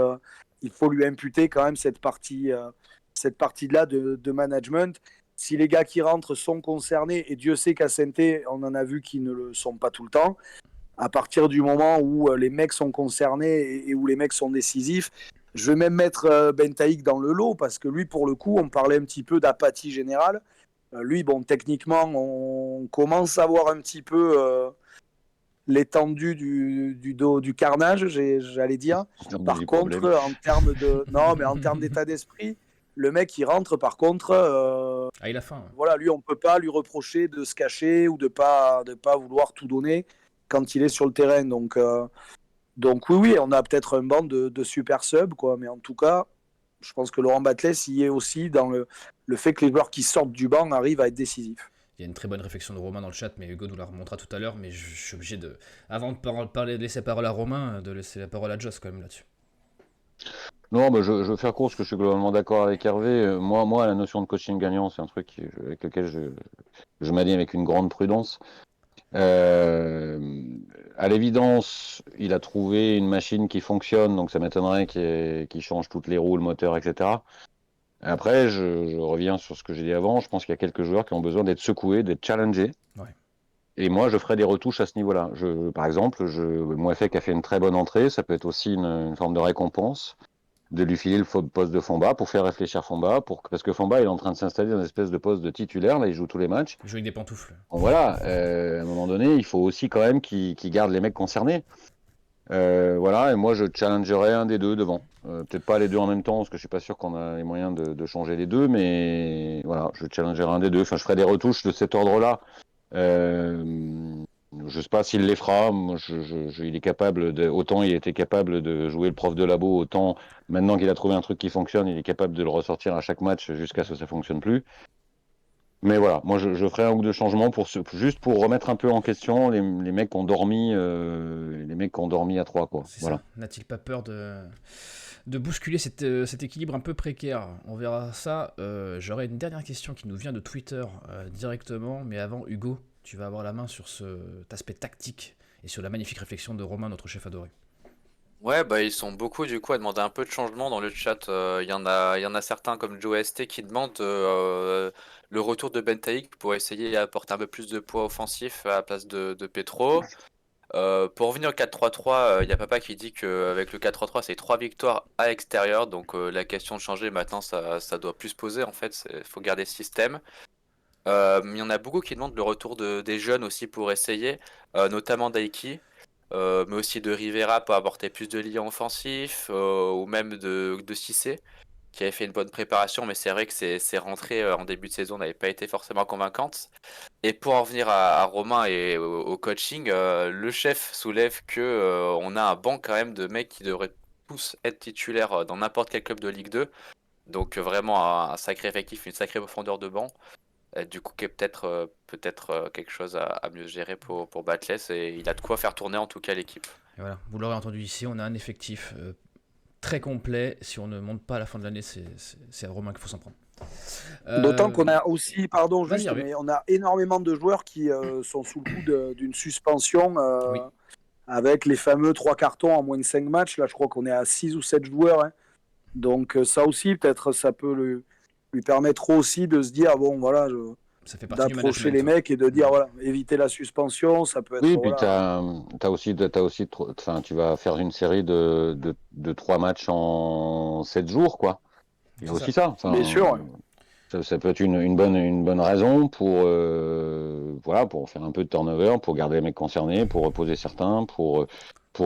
Speaker 4: il faut lui imputer quand même cette partie-là de management. Si les gars qui rentrent sont concernés, et Dieu sait qu'à Saint-Étienne, on en a vu qu'ils ne le sont pas tout le temps, à partir du moment où les mecs sont concernés et où les mecs sont décisifs, je vais même mettre Bentaïk dans le lot, parce que lui, pour le coup, on parlait un petit peu d'apathie générale. Lui, bon, techniquement, on commence à voir un petit peu l'étendue du carnage, j'allais dire. Par
Speaker 3: Du
Speaker 4: contre,
Speaker 3: problème.
Speaker 4: en termes de, non, mais en termes d'état d'esprit, le mec il rentre. Par contre,
Speaker 2: Ah, il a faim.
Speaker 4: voilà, lui on peut pas lui reprocher de se cacher ou de pas vouloir tout donner quand il est sur le terrain. Donc oui, on a peut-être un banc de super subs, quoi. Mais en tout cas, je pense que Laurent Batles y est aussi dans le fait que les joueurs qui sortent du banc arrivent à être décisifs.
Speaker 2: Il y a une très bonne réflexion de Romain dans le chat, mais Hugo nous la remontera tout à l'heure. Mais je suis obligé de, avant de laisser la parole à Romain, de laisser la parole à Joss quand même là-dessus.
Speaker 3: Non, mais je veux faire court parce que je suis globalement d'accord avec Hervé. Moi, la notion de coaching gagnant, c'est un truc avec lequel je m'allie avec une grande prudence. À l'évidence, il a trouvé une machine qui fonctionne, donc ça m'étonnerait qu'il change toutes les roues, le moteur, etc. Après, je reviens sur ce que j'ai dit avant. Je pense qu'il y a quelques joueurs qui ont besoin d'être secoués, d'être challengés.
Speaker 2: Ouais.
Speaker 3: Et moi, je ferai des retouches à ce niveau-là. Par exemple, Mouefek a fait une très bonne entrée. Ça peut être aussi une forme de récompense de lui filer le poste de Fomba pour faire réfléchir Fomba, parce que Fomba il est en train de s'installer dans une espèce de poste de titulaire. Là, il joue tous les matchs.
Speaker 2: Il joue avec des pantoufles.
Speaker 3: Bon, voilà, à un moment donné, il faut aussi quand même qu'il garde les mecs concernés. Voilà, et moi je challengerai un des deux devant. Peut-être pas les deux en même temps, parce que je suis pas sûr qu'on a les moyens de changer les deux, mais voilà, je challengerai un des deux. Enfin, je ferai des retouches de cet ordre-là. Je sais pas s'il les fera. Moi, il est capable autant il était capable de jouer le prof de labo, autant maintenant qu'il a trouvé un truc qui fonctionne, il est capable de le ressortir à chaque match jusqu'à ce que ça fonctionne plus. Mais voilà, moi je ferai un ou deux changements juste pour remettre un peu en question les mecs qui ont dormi, à 3 quoi.
Speaker 2: C'est
Speaker 3: Voilà.
Speaker 2: ça. N'a-t-il pas peur de bousculer cet équilibre un peu précaire? On verra ça. J'aurais une dernière question qui nous vient de Twitter directement, mais avant, Hugo, tu vas avoir la main sur cet aspect tactique et sur la magnifique réflexion de Romain, notre chef adoré.
Speaker 5: Ouais, bah ils sont beaucoup du coup à demander un peu de changement dans le chat. Il y en a certains comme Joe ST qui demandent le retour de Bentaïk pour essayer d'apporter un peu plus de poids offensif à la place de Petro. Pour revenir au 4-3-3, il y a Papa qui dit qu'avec le 4-3-3, c'est 3 victoires à l'extérieur. Donc la question de changer maintenant, ça doit plus se poser en fait. Il faut garder ce système. Il y en a beaucoup qui demandent le retour des jeunes aussi pour essayer, notamment Daiki, mais aussi de Rivera pour apporter plus de liens offensifs, ou même de Cissé, qui avait fait une bonne préparation, mais c'est vrai que ses rentrées en début de saison n'avaient pas été forcément convaincantes. Et pour en venir à Romain et au coaching, le chef soulève que on a un banc quand même de mecs qui devraient tous être titulaires dans n'importe quel club de Ligue 2. Donc vraiment un sacré effectif, une sacrée profondeur de banc. Du coup, qui est peut-être quelque chose à mieux gérer pour Batless, et il a de quoi faire tourner en tout cas l'équipe.
Speaker 2: Et voilà, vous l'aurez entendu ici, on a un effectif très complet. Si on ne monte pas à la fin de l'année, c'est à Romain qu'il faut s'en prendre.
Speaker 4: D'autant qu'on a aussi, pardon,
Speaker 2: Vas-y,
Speaker 4: juste,
Speaker 2: Hervé.
Speaker 4: mais on a énormément de joueurs qui sont sous le coup d'une suspension
Speaker 2: Oui.
Speaker 4: avec les fameux 3 cartons en moins de 5 matchs. Là, je crois qu'on est à 6 ou 7 joueurs, hein. Donc, ça aussi, peut-être, ça peut lui permettre aussi de se dire, bon, voilà,
Speaker 2: Ça fait partie du
Speaker 4: d'approcher les
Speaker 2: management.
Speaker 4: mecs et de dire, voilà, éviter la suspension, ça peut être,
Speaker 3: Oui, puis
Speaker 4: voilà.
Speaker 3: enfin, tu vas faire une série de 3 matchs en 7 jours, quoi. Il y a
Speaker 2: C'est ça.
Speaker 3: aussi ça.
Speaker 4: Bien
Speaker 3: Enfin,
Speaker 4: sûr, ouais.
Speaker 3: ça peut être une bonne raison pour, voilà, pour faire un peu de turnover, pour garder les mecs concernés, pour reposer certains, pour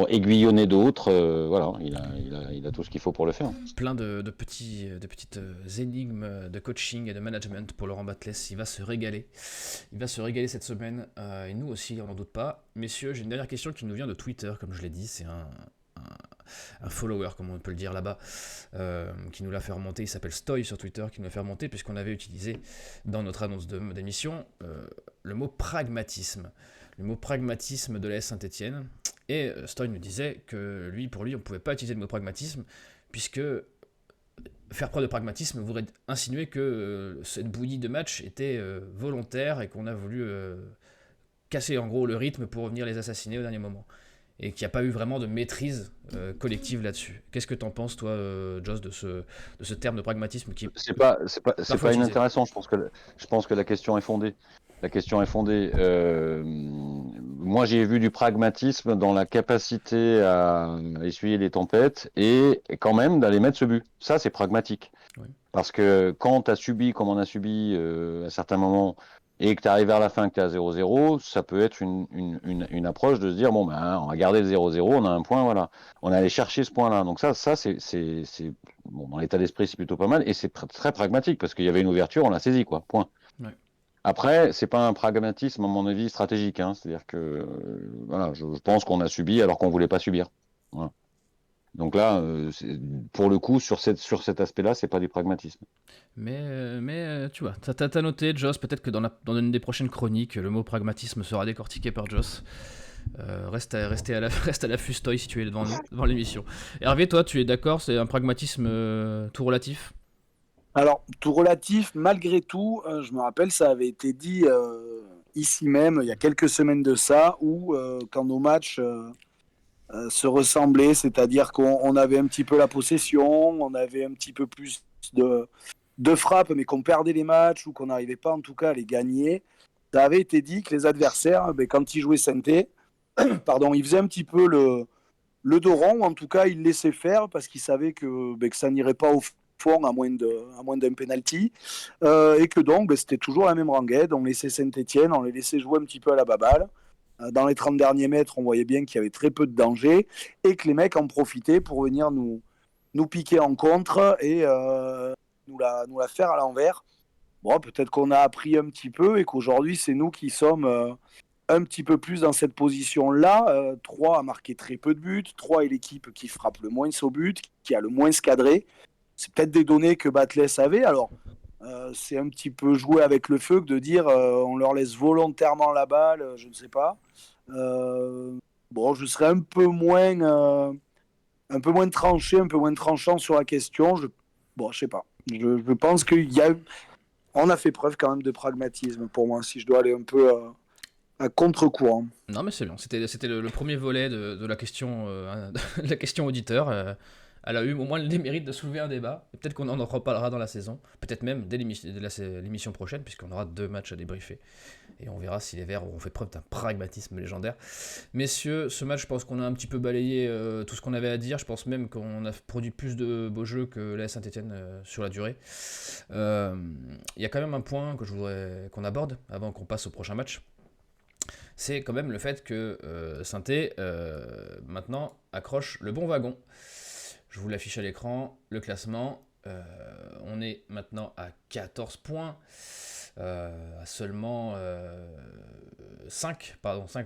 Speaker 3: aiguillonner d'autres. Voilà, il a tout ce qu'il faut pour le faire.
Speaker 2: Plein de petites énigmes de coaching et de management pour Laurent Batles. Il va se régaler. Il va se régaler cette semaine. Et nous aussi, on n'en doute pas. Messieurs, j'ai une dernière question qui nous vient de Twitter, comme je l'ai dit. C'est un follower, comme on peut le dire là-bas, qui nous l'a fait remonter. Il s'appelle Stoy sur Twitter, qui nous l'a fait remonter, puisqu'on avait utilisé dans notre annonce d'émission le mot pragmatisme. Le mot pragmatisme de l'AS Saint-Etienne. Et Stoy nous disait que pour lui, on ne pouvait pas utiliser le mot pragmatisme, puisque faire preuve de pragmatisme voudrait insinuer que cette bouillie de match était volontaire et qu'on a voulu casser en gros le rythme pour venir les assassiner au dernier moment. Et qu'il n'y a pas eu vraiment de maîtrise collective là-dessus. Qu'est-ce que t'en penses, toi, Joss, de ce terme de pragmatisme qui est
Speaker 3: C'est pas
Speaker 2: parfois utilisé?
Speaker 3: inintéressant. Je pense que la question est fondée. La question est fondée. Moi, j'ai vu du pragmatisme dans la capacité à essuyer les tempêtes et quand même d'aller mettre ce but. Ça, c'est pragmatique.
Speaker 2: Oui.
Speaker 3: Parce que quand tu as subi, comme on a subi à certains moments, et que tu arrives vers la fin, que tu es à 0-0, ça peut être une approche de se dire, bon, ben, on va garder le 0-0, on a un point, voilà. On est allé chercher ce point-là. Donc ça bon, dans l'état d'esprit, c'est plutôt pas mal. Et c'est très pragmatique, parce qu'il y avait une ouverture, on l'a saisi, quoi. Point.
Speaker 2: Ouais.
Speaker 3: Après, c'est pas un pragmatisme, à mon avis, stratégique. Hein. C'est-à-dire que, voilà, je pense qu'on a subi alors qu'on voulait pas subir. Voilà. Donc là, pour le coup, sur cet aspect-là, c'est pas du pragmatisme.
Speaker 2: Mais tu vois, t'as noté, Joss, peut-être que dans une des prochaines chroniques, le mot pragmatisme sera décortiqué par Joss. Reste à l'affût, Stoy, si tu es devant l'émission. Hervé, toi, tu es d'accord, c'est un pragmatisme tout relatif?
Speaker 4: Alors, tout relatif, malgré tout, je me rappelle, ça avait été dit ici même, il y a quelques semaines de ça, où quand nos matchs se ressemblaient, c'est-à-dire qu'on avait un petit peu la possession, on avait un petit peu plus de frappes, mais qu'on perdait les matchs ou qu'on n'arrivait pas en tout cas à les gagner, ça avait été dit que les adversaires, quand ils jouaient Saint-Étienne, pardon, ils faisaient un petit peu le dos rond, ou en tout cas ils laissaient faire parce qu'ils savaient que ça n'irait pas au fond à moins d'un penalty, et que donc c'était toujours la même rengaide, on laissait Saint-Etienne, on les laissait jouer un petit peu à la baballe. Dans les 30 derniers mètres, on voyait bien qu'il y avait très peu de danger et que les mecs en profitaient pour venir nous piquer en contre et nous la faire à l'envers. Bon, peut-être qu'on a appris un petit peu et qu'aujourd'hui, c'est nous qui sommes un petit peu plus dans cette position-là. 3 a marqué très peu de buts. 3 est l'équipe qui frappe le moins au but, qui a le moins cadré. C'est peut-être des données que Batles avait. Alors, c'est un petit peu jouer avec le feu que de dire on leur laisse volontairement la balle, je ne sais pas. Bon, je serais un peu moins tranché, un peu moins tranchant sur la question. Bon, je sais pas. Je pense qu'on a fait preuve quand même de pragmatisme pour moi, si je dois aller un peu à contre-courant.
Speaker 2: Non, mais c'est bien. C'était le premier volet de la question, de la question auditeur. Elle a eu au moins le mérite de soulever un débat. Et peut-être qu'on en reparlera dans la saison. Peut-être même dès l'émission prochaine, puisqu'on aura 2 matchs à débriefer. Et on verra si les Verts auront fait preuve d'un pragmatisme légendaire. Messieurs, ce match, je pense qu'on a un petit peu balayé tout ce qu'on avait à dire. Je pense même qu'on a produit plus de beaux jeux que l'AS Saint-Etienne sur la durée. Il y a quand même un point que je voudrais qu'on aborde avant qu'on passe au prochain match. C'est quand même le fait que Saint-Étienne maintenant accroche le bon wagon. Je vous l'affiche à l'écran, le classement. On est maintenant à 14 points, à seulement 5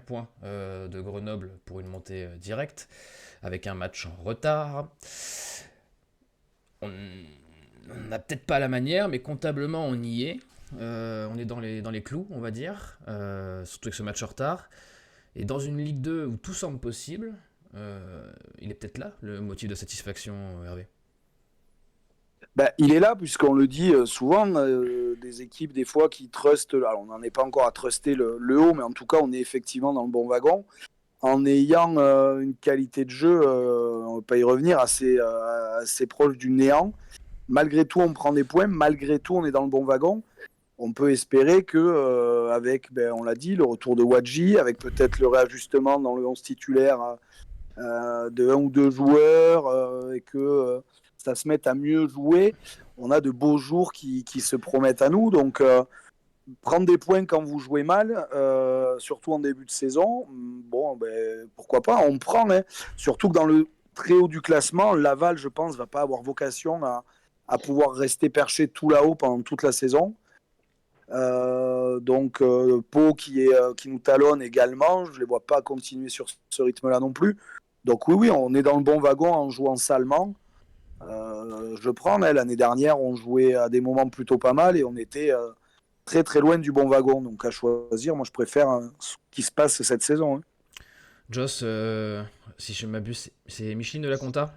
Speaker 2: points de Grenoble pour une montée directe, avec un match en retard. On n'a peut-être pas la manière, mais comptablement on y est. On est dans les clous, on va dire, surtout avec ce match en retard. Et dans une Ligue 2 où tout semble possible, il est peut-être là le motif de satisfaction, Hervé.
Speaker 4: Il est là, puisqu'on le dit souvent, des équipes des fois qui trustent, alors on n'en est pas encore à truster le haut, mais en tout cas on est effectivement dans le bon wagon, en ayant une qualité de jeu, on ne va pas y revenir, assez proche du néant. Malgré tout on prend des points, malgré tout on est dans le bon wagon. On peut espérer que, avec, on l'a dit, le retour de Wadji, avec peut-être le réajustement dans le 11 titulaire de 1 ou 2 joueurs, et que ça se mette à mieux jouer, on a de beaux jours qui se promettent à nous. Donc, prendre des points quand vous jouez mal, surtout en début de saison, pourquoi pas, on prend. Hein. Surtout que dans le très haut du classement, Laval, je pense, va pas avoir vocation à pouvoir rester perché tout là-haut pendant toute la saison. Pau qui nous talonne également, je ne les vois pas continuer sur ce rythme-là non plus. Donc oui, on est dans le bon wagon en jouant salement. Je prends, l'année dernière, on jouait à des moments plutôt pas mal et on était très très loin du bon wagon. Donc à choisir, moi je préfère ce qui se passe cette saison. Hein.
Speaker 2: Joss, si je m'abuse, c'est Micheline de la Conta.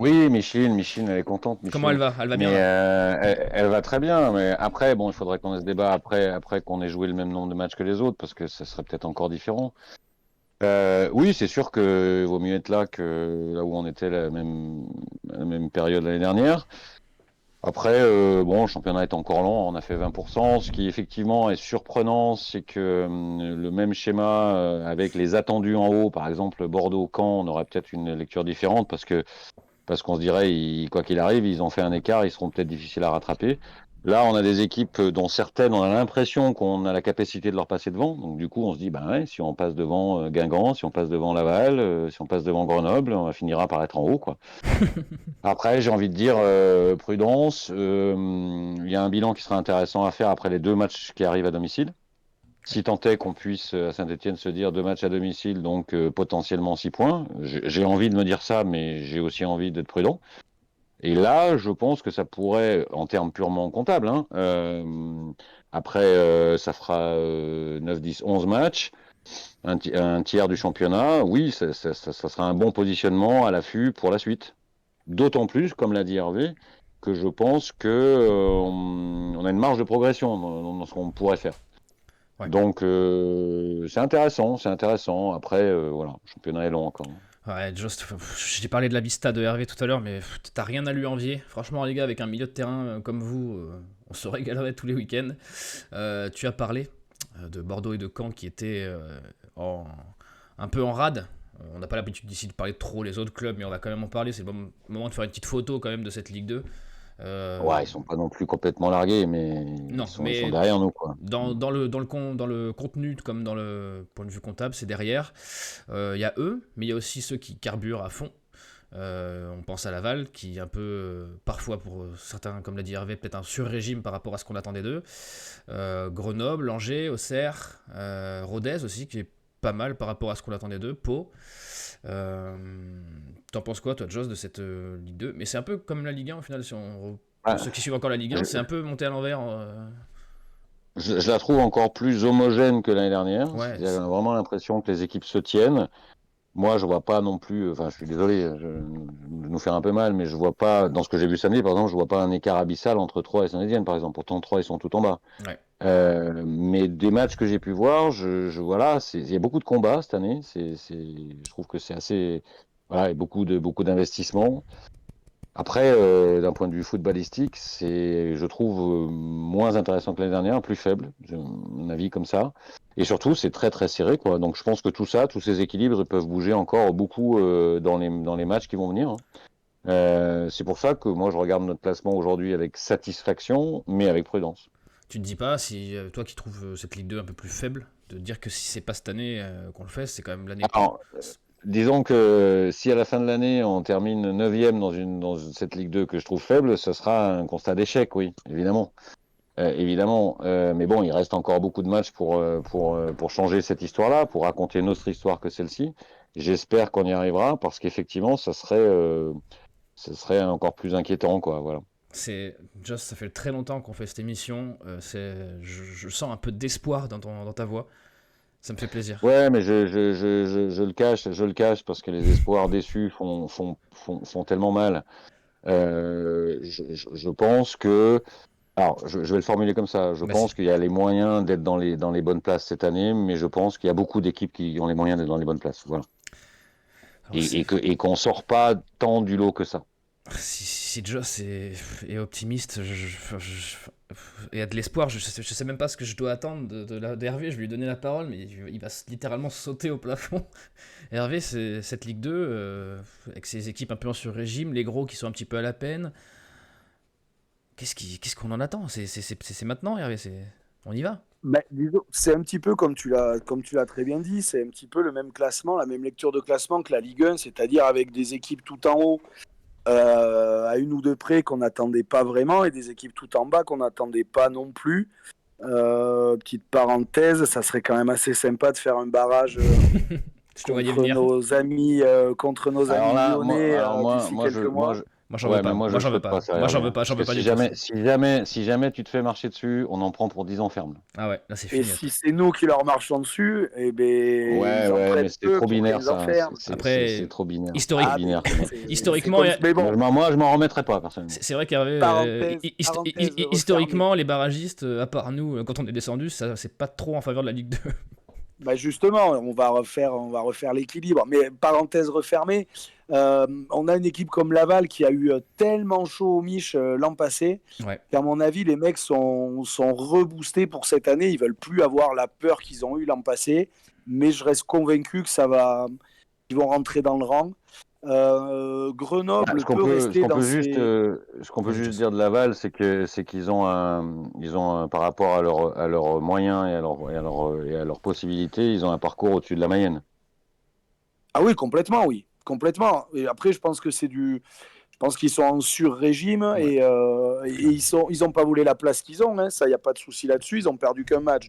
Speaker 3: Oui, Micheline, elle est contente. Micheline.
Speaker 2: Comment elle va? Elle va bien
Speaker 3: elle va très bien, mais après, il faudrait qu'on ait ce débat après qu'on ait joué le même nombre de matchs que les autres, parce que ça serait peut-être encore différent. Oui, c'est sûr qu'il vaut mieux être là que là où on était la même période l'année dernière. Après, le championnat est encore lent, on a fait 20%. Ce qui effectivement est surprenant, c'est que le même schéma avec les attendus en haut, par exemple Bordeaux-Caen, on aurait peut-être une lecture différente parce qu'on se dirait, quoi qu'il arrive, ils ont fait un écart, ils seront peut-être difficiles à rattraper. Là, on a des équipes dont certaines, on a l'impression qu'on a la capacité de leur passer devant. Donc du coup, on se dit, si on passe devant Guingamp, si on passe devant Laval, si on passe devant Grenoble, on finira par être en haut, quoi. Après, j'ai envie de dire prudence. Il y a un bilan qui sera intéressant à faire après les 2 matchs qui arrivent à domicile. Si tant est qu'on puisse à Saint-Etienne se dire 2 matchs à domicile, donc potentiellement 6 points. J'ai envie de me dire ça, mais j'ai aussi envie d'être prudent. Et là, je pense que ça pourrait, en termes purement comptables, après ça fera 9, 10, 11 matchs, un tiers du championnat, oui, ça sera un bon positionnement à l'affût pour la suite. D'autant plus, comme l'a dit Hervé, que je pense que on a une marge de progression dans ce qu'on pourrait faire. Ouais. Donc c'est intéressant. Après, le championnat est long encore.
Speaker 2: Ouais, j'ai parlé de la vista de Hervé tout à l'heure, mais t'as rien à lui envier. Franchement, les gars, avec un milieu de terrain comme vous, on se régalerait tous les week-ends. Tu as parlé de Bordeaux et de Caen qui étaient un peu en rade. On n'a pas l'habitude d'ici de parler trop les autres clubs, mais on va quand même en parler. C'est le moment de faire une petite photo quand même de cette Ligue 2.
Speaker 3: Ouais, ils sont pas non plus complètement largués, mais ils sont derrière nous, quoi.
Speaker 2: Dans le contenu, comme dans le point de vue comptable, c'est derrière. Il y a eux, mais il y a aussi ceux qui carburent à fond. On pense à Laval, qui est un peu, parfois pour certains, comme l'a dit Hervé, peut-être un sur-régime par rapport à ce qu'on attendait d'eux. Grenoble, Angers, Auxerre, Rodez aussi, qui est pas mal par rapport à ce qu'on attendait d'eux. Pau. T'en penses quoi, toi, Joss, de cette Ligue 2? Mais c'est un peu comme la Ligue 1 au final, pour ceux qui suivent encore la Ligue 1, c'est un peu monté à l'envers.
Speaker 3: Je la trouve encore plus homogène que l'année dernière.
Speaker 2: Ouais,
Speaker 3: J'ai vraiment l'impression que les équipes se tiennent. moi, je vois pas non plus. Enfin, je suis désolé de nous faire un peu mal, mais je vois pas, dans ce que j'ai vu samedi, par exemple, je vois pas un écart abyssal entre Troyes et Saint-Étienne, par exemple. Pourtant, Troyes, ils sont tout en bas.
Speaker 2: Ouais.
Speaker 3: Mais des matchs que j'ai pu voir, voilà, il y a beaucoup de combats cette année. Je trouve que c'est assez, voilà, et beaucoup d'investissements. Après, d'un point de vue footballistique, je trouve, moins intéressant que l'année dernière, plus faible, mon avis comme ça. Et surtout, c'est très très serré, quoi. Donc je pense que tout ça, tous ces équilibres, ils peuvent bouger encore beaucoup dans les matchs qui vont venir, hein. C'est pour ça que moi je regarde notre classement aujourd'hui avec satisfaction, mais avec prudence.
Speaker 2: Tu te dis pas, si toi qui trouves cette Ligue 2 un peu plus faible, de dire que si c'est pas cette année qu'on le fait, c'est quand même l'année
Speaker 3: Alors, disons que si à la fin de l'année on termine 9e dans cette Ligue 2 que je trouve faible, ce sera un constat d'échec, oui, évidemment. Évidemment, mais bon, il reste encore beaucoup de matchs pour changer cette histoire-là, pour raconter une autre histoire que celle-ci. J'espère qu'on y arrivera parce qu'effectivement, ça serait encore plus inquiétant, quoi. Voilà.
Speaker 2: Just, ça fait très longtemps qu'on fait cette émission. Je sens un peu d'espoir dans ta voix. Ça me fait plaisir.
Speaker 3: Ouais, mais je le cache parce que les espoirs déçus font tellement mal. Je pense que Alors, je vais le formuler comme ça. Je
Speaker 2: Vas-y.
Speaker 3: pense qu'il y a les moyens d'être dans les bonnes places cette année, mais je pense qu'il y a beaucoup d'équipes qui ont les moyens d'être dans les bonnes places. Voilà.
Speaker 2: Alors,
Speaker 3: Et qu'on sort pas tant du lot que ça.
Speaker 2: si Joss est optimiste et a de l'espoir, je sais même pas ce que je dois attendre d'Hervé. Je vais lui donner la parole, mais il va littéralement sauter au plafond. Hervé, c'est cette Ligue 2, avec ses équipes un peu en sur-régime, les gros qui sont un petit peu à la peine. Qu'est-ce qu'on en attend? C'est maintenant, Hervé. On y va.
Speaker 4: Ben, disons, c'est un petit peu comme tu l'as très bien dit, c'est un petit peu le même classement, la même lecture de classement que la Ligue 1, c'est-à-dire avec des équipes tout en haut, à une ou deux près qu'on n'attendait pas vraiment, et des équipes tout en bas qu'on n'attendait pas non plus. Petite parenthèse, ça serait quand même assez sympa de faire un barrage
Speaker 2: Je te voyais
Speaker 4: contre
Speaker 2: venir.
Speaker 4: contre nos
Speaker 3: Alors
Speaker 4: amis
Speaker 3: là,
Speaker 4: lyonnais
Speaker 3: moi,
Speaker 4: d'ici quelques mois.
Speaker 2: Moi, j'en
Speaker 3: ouais,
Speaker 2: veux pas.
Speaker 3: mais moi,
Speaker 2: Moi,
Speaker 3: je
Speaker 2: j'en veux
Speaker 3: souhaite pas
Speaker 2: pas.
Speaker 3: ça,
Speaker 2: Moi, j'en
Speaker 3: Hervé,
Speaker 2: veux
Speaker 3: hein.
Speaker 2: pas. J'en
Speaker 3: Parce
Speaker 2: veux
Speaker 3: que
Speaker 2: pas du tout.
Speaker 3: si jamais tu te fais marcher dessus, on en prend pour 10 ans ferme.
Speaker 2: Ah ouais, là, c'est
Speaker 4: Et
Speaker 2: fini.
Speaker 4: si c'est nous qui leur marchons dessus, eh ben, ils en
Speaker 3: Ouais, mais
Speaker 4: prennent
Speaker 3: c'est
Speaker 4: peu
Speaker 3: trop
Speaker 4: pour qu'ils
Speaker 3: binaire,
Speaker 4: nous
Speaker 3: ça.
Speaker 4: enferment.
Speaker 2: Après,
Speaker 3: C'est trop binaire. Trop
Speaker 2: historique,
Speaker 4: Ah, mais
Speaker 3: binaire comme
Speaker 4: c'est
Speaker 2: historiquement,
Speaker 4: comme... Mais bon,
Speaker 3: Moi, je m'en remettrais pas, personnellement.
Speaker 2: c'est vrai qu'Hervé,
Speaker 4: parenthèse refermée.
Speaker 2: historiquement, les barragistes, à part nous, quand on est descendu, ça, c'est pas trop en faveur de la Ligue 2.
Speaker 4: Bah justement, on va refaire l'équilibre. Mais parenthèse refermée, on a une équipe comme Laval qui a eu tellement chaud au Mich l'an passé
Speaker 2: Ouais.
Speaker 4: qu'à mon avis, les mecs sont reboostés pour cette année. Ils veulent plus avoir la peur qu'ils ont eu l'an passé. Mais je reste convaincu que ils vont rentrer dans le rang.
Speaker 3: Bah,
Speaker 4: Grenoble peut rester dans ses...
Speaker 3: ce qu'on peut
Speaker 2: Vas-y,
Speaker 3: juste
Speaker 2: Jess.
Speaker 3: dire de Laval, c'est qu'ils ont par rapport à leurs moyens et à leurs possibilités, ils ont un parcours au-dessus de la Mayenne.
Speaker 4: Ah oui, complètement, oui. Complètement. Et après, je pense que c'est du... Je pense qu'ils sont en sur-régime
Speaker 2: Ouais.
Speaker 4: et ils ont pas volé la place qu'ils ont. Hein. Ça, il n'y a pas de souci là-dessus. Ils ont perdu qu'un match.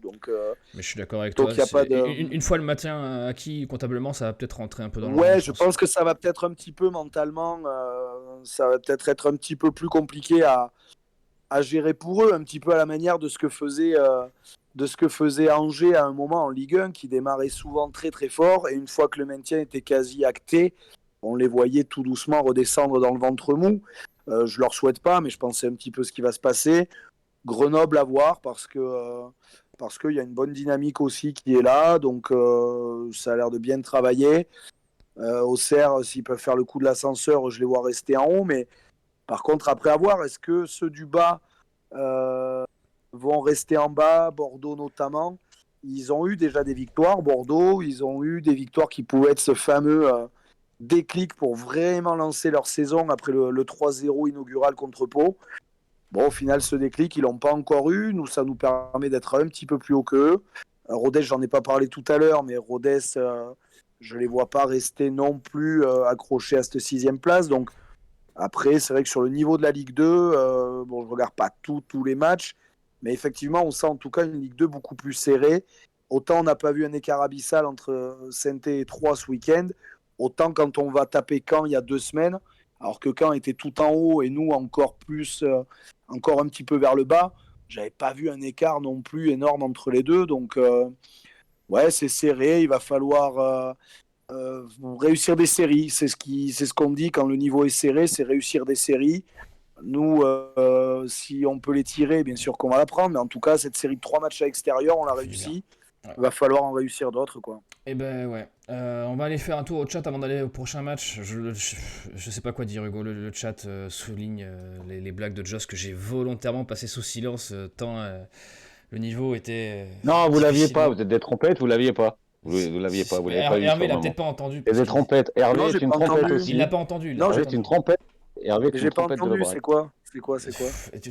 Speaker 2: Mais je suis d'accord avec toi.
Speaker 4: Donc il y a pas de...
Speaker 2: Une fois le maintien acquis, comptablement, ça va peut-être rentrer un peu dans l'ordre,
Speaker 4: Ouais,
Speaker 2: je
Speaker 4: je
Speaker 2: pense.
Speaker 4: pense que ça va peut-être un petit peu mentalement, ça va peut-être être un petit peu plus compliqué à gérer pour eux, un petit peu à la manière de ce que faisait Angers à un moment en Ligue 1, qui démarrait souvent très très fort, et une fois que le maintien était quasi acté, on les voyait tout doucement redescendre dans le ventre mou. Je leur souhaite pas, mais je pense que c'est un petit peu ce qui va se passer. Grenoble à voir parce qu'il y a une bonne dynamique aussi qui est là, donc ça a l'air de bien travailler. Auxerre, s'ils peuvent faire le coup de l'ascenseur, je les vois rester en haut, mais par contre, après avoir, est-ce que ceux du bas vont rester en bas, Bordeaux notamment? Ils ont eu déjà des victoires, Bordeaux, ils ont eu des victoires qui pouvaient être ce fameux déclic pour vraiment lancer leur saison après le 3-0 inaugural contre Pau. Bon, au final, ce déclic, ils l'ont pas encore eu. Nous, ça nous permet d'être un petit peu plus haut qu'eux. Rodez, j'en ai pas parlé tout à l'heure, mais Rodez, je les vois pas rester non plus accrochés à cette 6e place. Donc, après, c'est vrai que sur le niveau de la Ligue 2, bon, je regarde pas tous les matchs, mais effectivement, on sent en tout cas une Ligue 2 beaucoup plus serrée. Autant on n'a pas vu un écart abyssal entre Saint-Étienne et Troyes ce week-end, autant quand on va taper Caen il y a 2 semaines, alors que Caen était tout en haut et nous encore plus, encore un petit peu vers le bas, j'avais pas vu un écart non plus énorme entre les deux. Donc, ouais, c'est serré. réussir des séries. C'est ce qu'on dit quand le niveau est serré, c'est réussir des séries. Nous, si on peut les tirer, bien sûr qu'on va la prendre, mais en tout cas, cette série de 3 matchs à l'extérieur, on l'a réussi.
Speaker 2: Ouais.
Speaker 4: Il va falloir en réussir d'autres, quoi.
Speaker 2: Et ben ouais. On va aller faire un tour au chat avant d'aller au prochain match. Je sais pas quoi dire, Hugo. Le chat souligne les blagues de Joss que j'ai volontairement passé sous silence tant le niveau était.
Speaker 3: Non, vous l'aviez pas.
Speaker 2: difficilement-
Speaker 3: Vous êtes des trompettes, vous l'aviez pas. Vous l'aviez pas. Vous
Speaker 2: Mais
Speaker 3: l'avez pas eu
Speaker 2: Hervé
Speaker 3: sur
Speaker 2: l'a
Speaker 3: le
Speaker 2: peut-être
Speaker 3: moment.
Speaker 2: pas entendu.
Speaker 3: C'est
Speaker 2: parce
Speaker 3: des
Speaker 2: qu'il-
Speaker 3: trompettes. Hervé
Speaker 4: Non,
Speaker 3: est
Speaker 4: j'ai
Speaker 3: une
Speaker 4: pas
Speaker 3: trompette
Speaker 4: entendu.
Speaker 3: aussi.
Speaker 2: Il l'a pas entendu. il l'a
Speaker 4: Non,
Speaker 2: pas
Speaker 3: Hervé est
Speaker 2: entendu.
Speaker 3: une trompette. Hervé est
Speaker 4: J'ai
Speaker 3: une
Speaker 4: pas
Speaker 3: trompette de
Speaker 4: entendu,
Speaker 3: l'Aubrac.
Speaker 4: c'est quoi?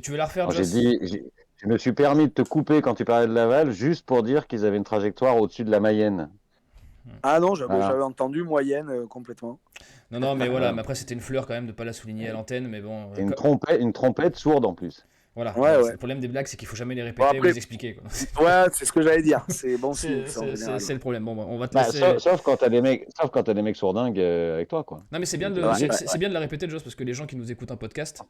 Speaker 2: Tu veux la refaire,
Speaker 3: Alors,
Speaker 2: Joss?
Speaker 3: je me suis permis de te couper quand tu parlais de Laval, juste pour dire qu'ils avaient une trajectoire au-dessus de la Mayenne.
Speaker 4: Ah non,
Speaker 3: Voilà.
Speaker 4: j'avais entendu moyenne complètement.
Speaker 2: Non, mais voilà.
Speaker 3: Voilà.
Speaker 2: Mais après, c'était une fleur quand même de pas la souligner à l'antenne. Mais bon.
Speaker 3: C'est une trompette sourde en plus.
Speaker 2: Voilà.
Speaker 4: Ouais, ouais.
Speaker 2: Le problème des blagues, c'est qu'il faut jamais les répéter
Speaker 4: Bon,
Speaker 2: ou
Speaker 4: après-
Speaker 2: les expliquer, quoi.
Speaker 4: Ouais, c'est ce que j'allais dire. C'est bon signe,
Speaker 2: C'est
Speaker 4: ça, en général.
Speaker 2: c'est le problème. Bon, on va te
Speaker 3: Bah,
Speaker 2: laisser.
Speaker 3: sauf quand t'as des mecs sourdingues avec toi, quoi.
Speaker 2: Non mais c'est bien,
Speaker 4: Ouais,
Speaker 2: c'est bien de la répéter, Joss, parce que les gens qui nous écoutent en podcast,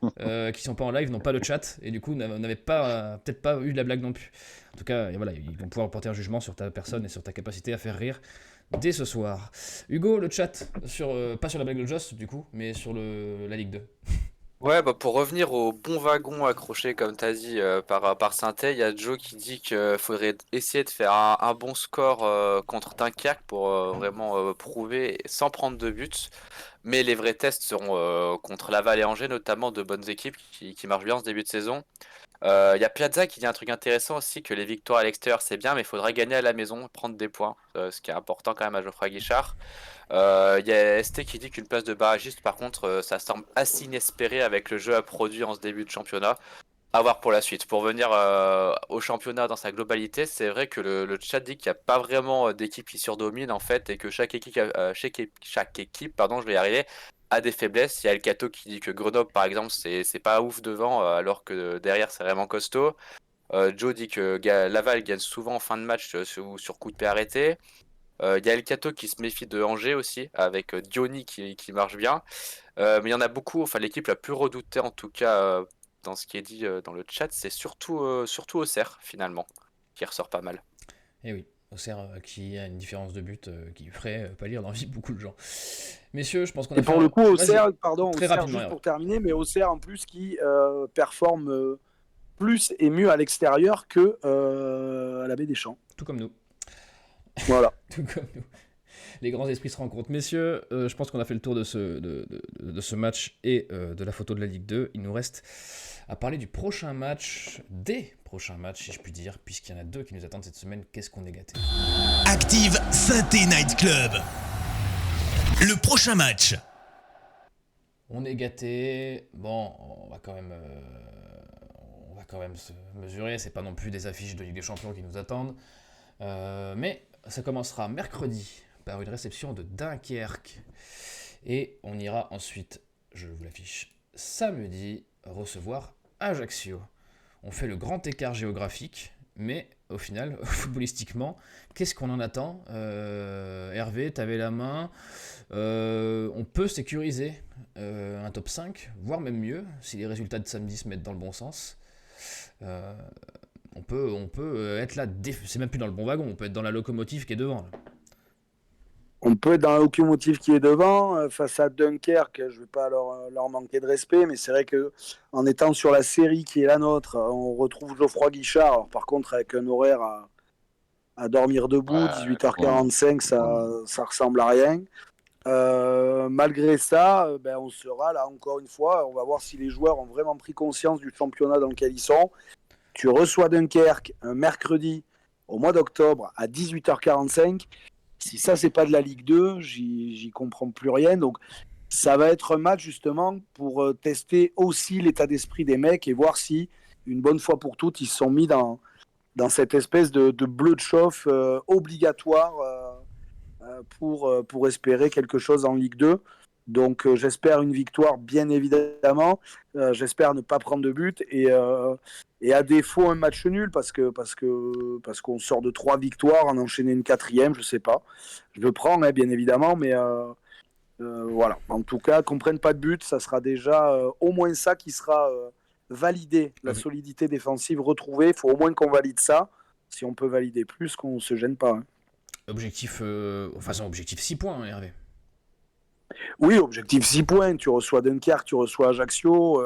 Speaker 2: qui sont pas en live, n'ont pas le chat, et du coup n'avaient pas, peut-être pas eu de la blague non plus. En tout cas, et voilà, ils vont pouvoir porter un jugement sur ta personne et sur ta capacité à faire rire dès ce soir. Hugo, le chat, pas sur la blague de Joss du coup, mais sur la Ligue 2.
Speaker 5: Ouais, bah pour revenir au bon wagon accroché, comme tu as dit, par Saint-Étienne, il y a Joe qui dit qu'il faudrait essayer de faire un bon score contre Dunkerque pour vraiment prouver sans prendre de buts. Mais les vrais tests seront contre Laval et Angers, notamment de bonnes équipes qui marchent bien en ce début de saison. Il y a Piazza qui dit un truc intéressant aussi, que les victoires à l'extérieur c'est bien, mais il faudra gagner à la maison, prendre des points, ce qui est important quand même à Geoffroy Guichard. Il y a ST qui dit qu'une place de barragiste, par contre, ça semble assez inespéré avec le jeu à produit en ce début de championnat. À voir pour la suite. Pour venir au championnat dans sa globalité, c'est vrai que le chat dit qu'il n'y a pas vraiment d'équipe qui surdomine en fait, et que chaque équipe, pardon, je vais y arriver, a des faiblesses. Il y a El Cato qui dit que Grenoble, par exemple, c'est pas ouf devant, alors que derrière c'est vraiment costaud. Joe dit que Laval gagne souvent en fin de match sur coup de pied arrêté. Il y a El Cato qui se méfie de Angers aussi, avec Diony qui marche bien. Mais il y en a beaucoup, enfin l'équipe la plus redoutée en tout cas dans ce qui est dit dans le chat, c'est surtout Auxerre finalement, qui ressort pas mal.
Speaker 2: Et oui, Auxerre qui a une différence de but qui ferait pâlir l'envie de beaucoup de gens. Messieurs, je pense qu'on a
Speaker 4: Et pour
Speaker 2: fait
Speaker 4: le coup,
Speaker 2: Vas-y.
Speaker 4: Auxerre, pardon,
Speaker 2: Très
Speaker 4: Auxerre,
Speaker 2: rapidement,
Speaker 4: juste
Speaker 2: Hervé.
Speaker 4: pour terminer, mais Auxerre en plus qui performe plus et mieux à l'extérieur que à la Baie des Champs.
Speaker 2: Tout comme nous.
Speaker 4: Voilà.
Speaker 2: Tout comme nous. Les grands esprits se rencontrent. Messieurs, je pense qu'on a fait le tour de ce match et de la photo de la Ligue 2. Il nous reste à parler du prochain match, des prochains matchs, si je puis dire, puisqu'il y en a 2 qui nous attendent cette semaine. Qu'est-ce qu'on est gâté.
Speaker 1: Active Saint-Étienne Night Club. Le prochain match.
Speaker 2: On est gâté. Bon, on va quand même se mesurer. C'est pas non plus des affiches de Ligue des Champions qui nous attendent. Mais ça commencera mercredi par une réception de Dunkerque. Et on ira ensuite, je vous l'affiche, samedi, recevoir Ajaccio. On fait le grand écart géographique, mais au final, footballistiquement, qu'est-ce qu'on en attend Hervé, t'avais la main. On peut sécuriser un top 5, voire même mieux, si les résultats de samedi se mettent dans le bon sens. On peut être là, c'est même plus dans le bon wagon, on peut être dans la locomotive qui est devant. Là.
Speaker 4: On peut être dans la locomotive qui est devant, face à Dunkerque, je ne vais pas leur manquer de respect, mais c'est vrai qu'en étant sur la série qui est la nôtre, on retrouve Geoffroy Guichard, alors, par contre avec un horaire à dormir debout, 18h45, ça ressemble à rien. Malgré ça, on sera là encore une fois, on va voir si les joueurs ont vraiment pris conscience du championnat dans lequel ils sont. Tu reçois Dunkerque un mercredi au mois d'octobre à 18h45. Si ça, c'est pas de la Ligue 2, j'y comprends plus rien. Donc, ça va être un match justement pour tester aussi l'état d'esprit des mecs et voir si, une bonne fois pour toutes, ils se sont mis dans cette espèce de bleu de chauffe obligatoire pour espérer quelque chose en Ligue 2. Donc, j'espère une victoire, bien évidemment. J'espère ne pas prendre de but et à défaut un match nul parce qu'on sort de 3 victoires, en enchaîner une 4e, je sais pas. Je le prends, bien évidemment, mais voilà. En tout cas, qu'on prenne pas de but, ça sera déjà au moins ça qui sera validé. La solidité défensive retrouvée, il faut au moins qu'on valide ça. Si on peut valider plus, qu'on se gêne pas. Hein.
Speaker 2: Objectif, objectif 6 points, hein, Hervé.
Speaker 4: Oui, objectif 6 points. Tu reçois Dunkerque, tu reçois Ajaccio.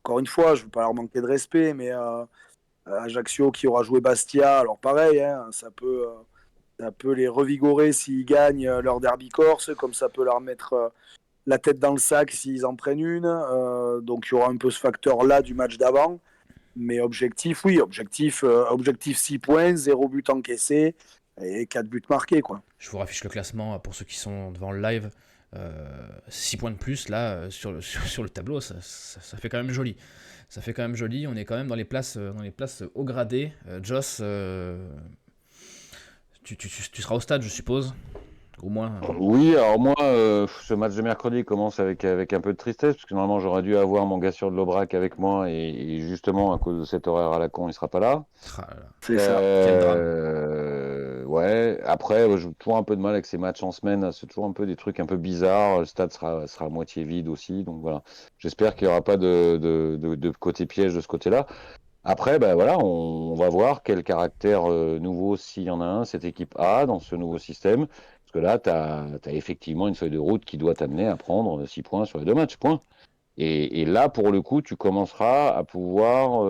Speaker 4: Encore une fois, je ne veux pas leur manquer de respect, mais Ajaccio qui aura joué Bastia, alors pareil, hein, ça peut les revigorer s'ils gagnent leur derby corse, comme ça peut leur mettre la tête dans le sac s'ils en prennent une. Donc il y aura un peu ce facteur-là du match d'avant. Mais objectif, oui, objectif 6 points, 0 but encaissé et 4 buts marqués, quoi.
Speaker 2: Je vous raffiche le classement pour ceux qui sont devant le live. 6 points de plus là sur le tableau, ça fait quand même joli. Ça fait quand même joli. On est quand même dans les places haut gradées. Joss, tu seras au stade, je suppose. Au moins.
Speaker 3: Oui, alors moi, ce match de mercredi commence avec un peu de tristesse, parce que normalement j'aurais dû avoir mon gars sur de l'Aubrac avec moi, et justement, à cause de cet horaire à la con, il sera pas là.
Speaker 4: C'est ça.
Speaker 2: Quel drame.
Speaker 3: Ouais, après, j'ai toujours un peu de mal avec ces matchs en semaine, c'est toujours un peu des trucs un peu bizarres, le stade sera à moitié vide aussi, donc voilà. J'espère qu'il n'y aura pas de côté piège de ce côté-là. Après, ben voilà, on va voir quel caractère nouveau, s'il y en a un, cette équipe a dans ce nouveau système. Parce que là, tu as effectivement une feuille de route qui doit t'amener à prendre 6 points sur les 2 matchs, point. Et là, pour le coup, tu commenceras à pouvoir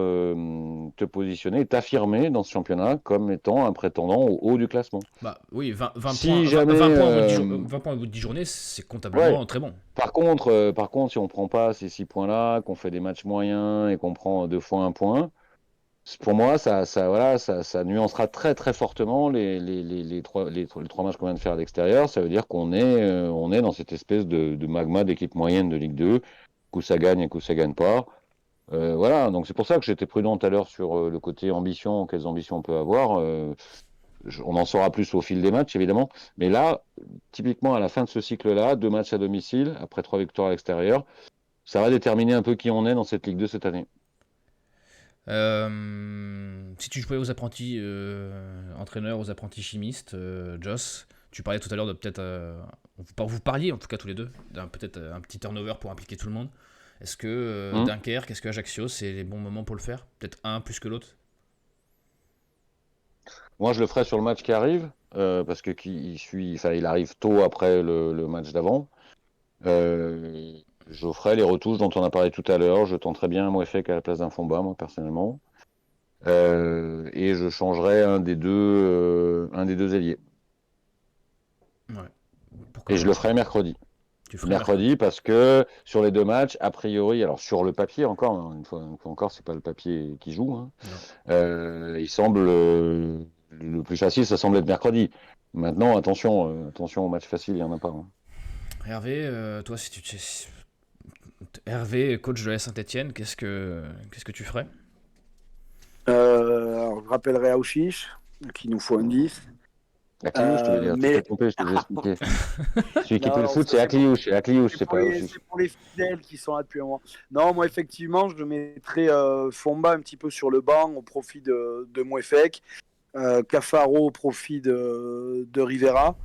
Speaker 3: te positionner, t'affirmer dans ce championnat comme étant un prétendant au haut du classement.
Speaker 2: Bah oui, 20
Speaker 3: Si
Speaker 2: points,
Speaker 3: jamais,
Speaker 2: 20 points au bout de 10 journées, c'est comptablement très bon.
Speaker 3: Par contre, si on prend pas ces 6 points-là, qu'on fait des matchs moyens et qu'on prend 2 fois 1 point, pour moi, ça nuancera très très fortement les trois matchs qu'on vient de faire à l'extérieur. Ça veut dire qu'on est dans cette espèce de magma d'équipe moyenne de Ligue 2. Coup ça gagne et coup ça gagne pas. Voilà, donc c'est pour ça que j'étais prudent tout à l'heure sur le côté ambition, quelles ambitions on peut avoir. On en saura plus au fil des matchs, évidemment. Mais là, typiquement à la fin de ce cycle-là, 2 matchs à domicile, après 3 victoires à l'extérieur, ça va déterminer un peu qui on est dans cette Ligue 2 cette année.
Speaker 2: Si tu jouais aux apprentis entraîneurs, aux apprentis chimistes, Joss, tu parlais tout à l'heure de peut-être. Vous parliez en tout cas tous les deux, peut-être un petit turnover pour impliquer tout le monde. Est-ce que Dunkerque, est-ce que Ajaccio, c'est les bons moments pour le faire? Peut-être un plus que l'autre?
Speaker 3: Moi, je le ferai sur le match qui arrive, parce que il arrive tôt après le match d'avant. Je ferai les retouches dont on a parlé tout à l'heure. Je tenterai bien un Mouefek à la place d'un Fomba, moi, personnellement. Et je changerai un des deux ailiers.
Speaker 2: Ouais. Pourquoi
Speaker 3: Et je le ferai mercredi.
Speaker 2: Tu ferais
Speaker 3: Mercredi, parce que sur les 2 matchs, a priori, alors sur le papier encore, hein, une fois encore, c'est pas le papier qui joue. Hein, il semble le plus facile, ça semble être mercredi. Maintenant, attention au match facile, il n'y en a pas. Hein.
Speaker 2: Hervé, toi, Hervé, coach de la Saint-Etienne, qu'est-ce que tu ferais?
Speaker 4: Alors, je rappellerai Aouchiche, qu'il nous faut un 10.
Speaker 3: Akliouche, je te veux dire, tu t'es trompé, je te l'ai expliqué. Celui qui fait le foot, c'est Akliouche, c'est pas Aouchiche.
Speaker 4: C'est pour les fidèles qui sont là depuis un moment. Non, moi, effectivement, je mettrais Fomba un petit peu sur le banc au profit de Mouefek, Cafaro au profit de Rivera.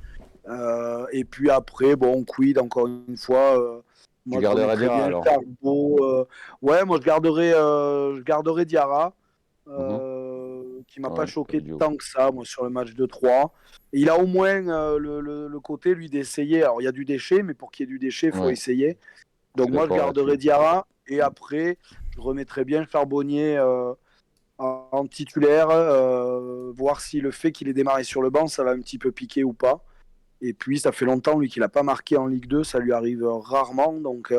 Speaker 4: Et puis après, bon, Quid, encore une fois.
Speaker 3: Tu garderais Diarra alors?
Speaker 4: Ouais, moi, je garderais Diarra. Qui m'a pas choqué tant que ça, moi, sur le match de 3. Et il a au moins le côté, lui, d'essayer. Alors, il y a du déchet, mais pour qu'il y ait du déchet, il faut essayer. Donc, moi, je garderai Diarra. Et après, je remettrai bien Charbonnier en titulaire, voir si le fait qu'il ait démarré sur le banc, ça va un petit peu piquer ou pas. Et puis, ça fait longtemps, lui, qu'il n'a pas marqué en Ligue 2. Ça lui arrive rarement. Donc, il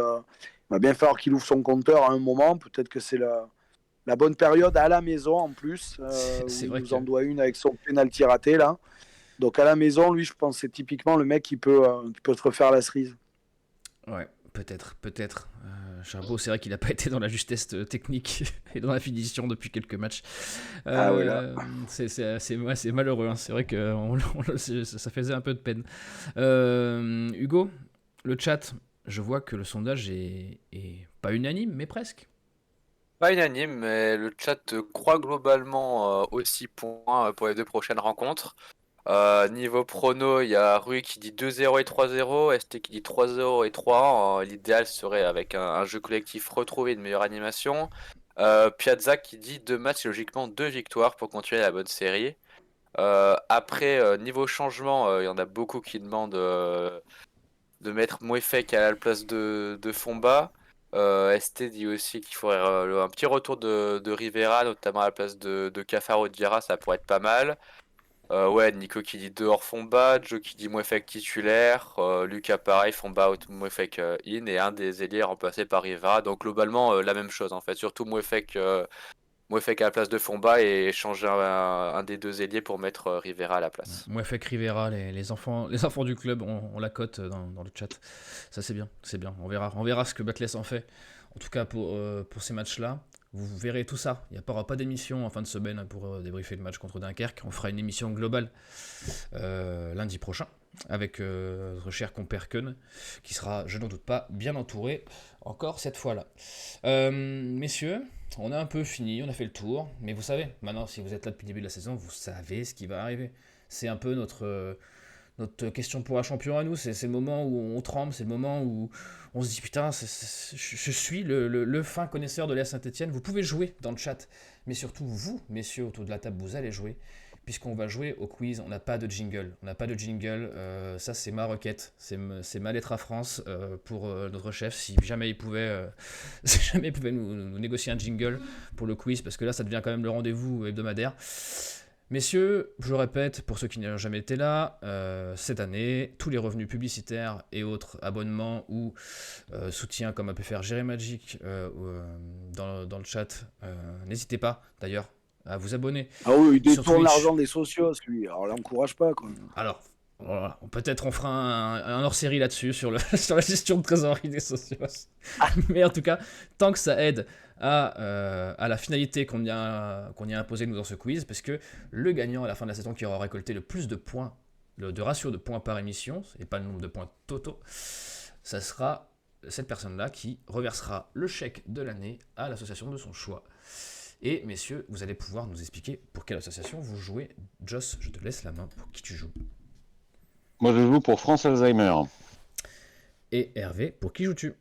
Speaker 4: va bien falloir qu'il ouvre son compteur à un moment. Peut-être que c'est la bonne période à la maison en plus.
Speaker 2: C'est
Speaker 4: il
Speaker 2: vrai
Speaker 4: nous en doit une avec son penalty raté là. Donc à la maison, lui, je pense que c'est typiquement le mec qui peut se refaire la cerise.
Speaker 2: Ouais, peut-être. Charbot, c'est vrai qu'il n'a pas été dans la justesse technique et dans la finition depuis quelques matchs. C'est malheureux, hein. C'est vrai que ça faisait un peu de peine. Hugo, le chat, je vois que le sondage est pas unanime, mais presque.
Speaker 5: Pas unanime, mais le chat croit globalement aux 6 points pour les 2 prochaines rencontres. Niveau prono, il y a Rui qui dit 2-0 et 3-0, ST qui dit 3-0 et 3-1. L'idéal serait avec un jeu collectif retrouvé, une meilleure animation. Piazza qui dit 2 matchs et logiquement 2 victoires pour continuer la bonne série. Après, niveau changement, il y en a beaucoup qui demandent de mettre Mouefek à la place de Fomba. ST dit aussi qu'il faudrait un petit retour de Rivera, notamment à la place de Cafaro Diarra, ça pourrait être pas mal. Ouais, Nico qui dit dehors Fomba, Joe qui dit Mouefek titulaire, Lucas pareil, Fomba out, Mouefek in, et un des ailiers remplacé par Rivera. Donc globalement, la même chose en fait, surtout Mouefek à la place de Fomba et changer un des deux ailiers pour mettre Rivera à la place.
Speaker 2: Mouefek Rivera, les enfants du club, on la cote dans le chat. Ça c'est bien. On verra ce que Batles en fait. En tout cas pour ces matchs-là. Vous verrez tout ça. Il n'y aura pas d'émission en fin de semaine pour débriefer le match contre Dunkerque. On fera une émission globale lundi prochain avec notre cher compère Keun, qui sera, je n'en doute pas, bien entouré encore cette fois-là. Messieurs, on a un peu fini, on a fait le tour. Mais vous savez, maintenant, si vous êtes là depuis le début de la saison, vous savez ce qui va arriver. C'est un peu notre question pour un champion à nous, c'est le moment où on tremble, c'est le moment où on se dit putain, je suis le fin connaisseur de l'A Saint-Etienne. Vous pouvez jouer dans le chat, mais surtout vous, messieurs, autour de la table, vous allez jouer, puisqu'on va jouer au quiz. On n'a pas de jingle, ça c'est ma requête, c'est ma lettre à France pour notre chef, si jamais il pouvait, nous négocier un jingle pour le quiz, parce que là ça devient quand même le rendez-vous hebdomadaire. Messieurs, je le répète, pour ceux qui n'ont jamais été là, cette année, tous les revenus publicitaires et autres abonnements ou soutiens, comme a pu faire Jerry Magic dans le chat, n'hésitez pas d'ailleurs à vous abonner.
Speaker 4: Ah oui, il
Speaker 2: sur
Speaker 4: détourne
Speaker 2: Twitch.
Speaker 4: l'argent des socios, lui. Alors, l'encourage pas, quoi.
Speaker 2: Alors, voilà, peut-être on fera un hors-série là-dessus, sur la gestion de trésorerie des socios. Mais en tout cas, tant que ça aide à la finalité qu'on y a imposée nous dans ce quiz, parce que le gagnant à la fin de la saison qui aura récolté le plus de points, de ratio de points par émission, et pas le nombre de points totaux, ça sera cette personne-là qui reversera le chèque de l'année à l'association de son choix. Et messieurs, vous allez pouvoir nous expliquer pour quelle association vous jouez. Joss, je te laisse la main. Pour qui tu joues?
Speaker 3: Moi, je joue pour France Alzheimer.
Speaker 2: Et Hervé, pour qui joues-tu?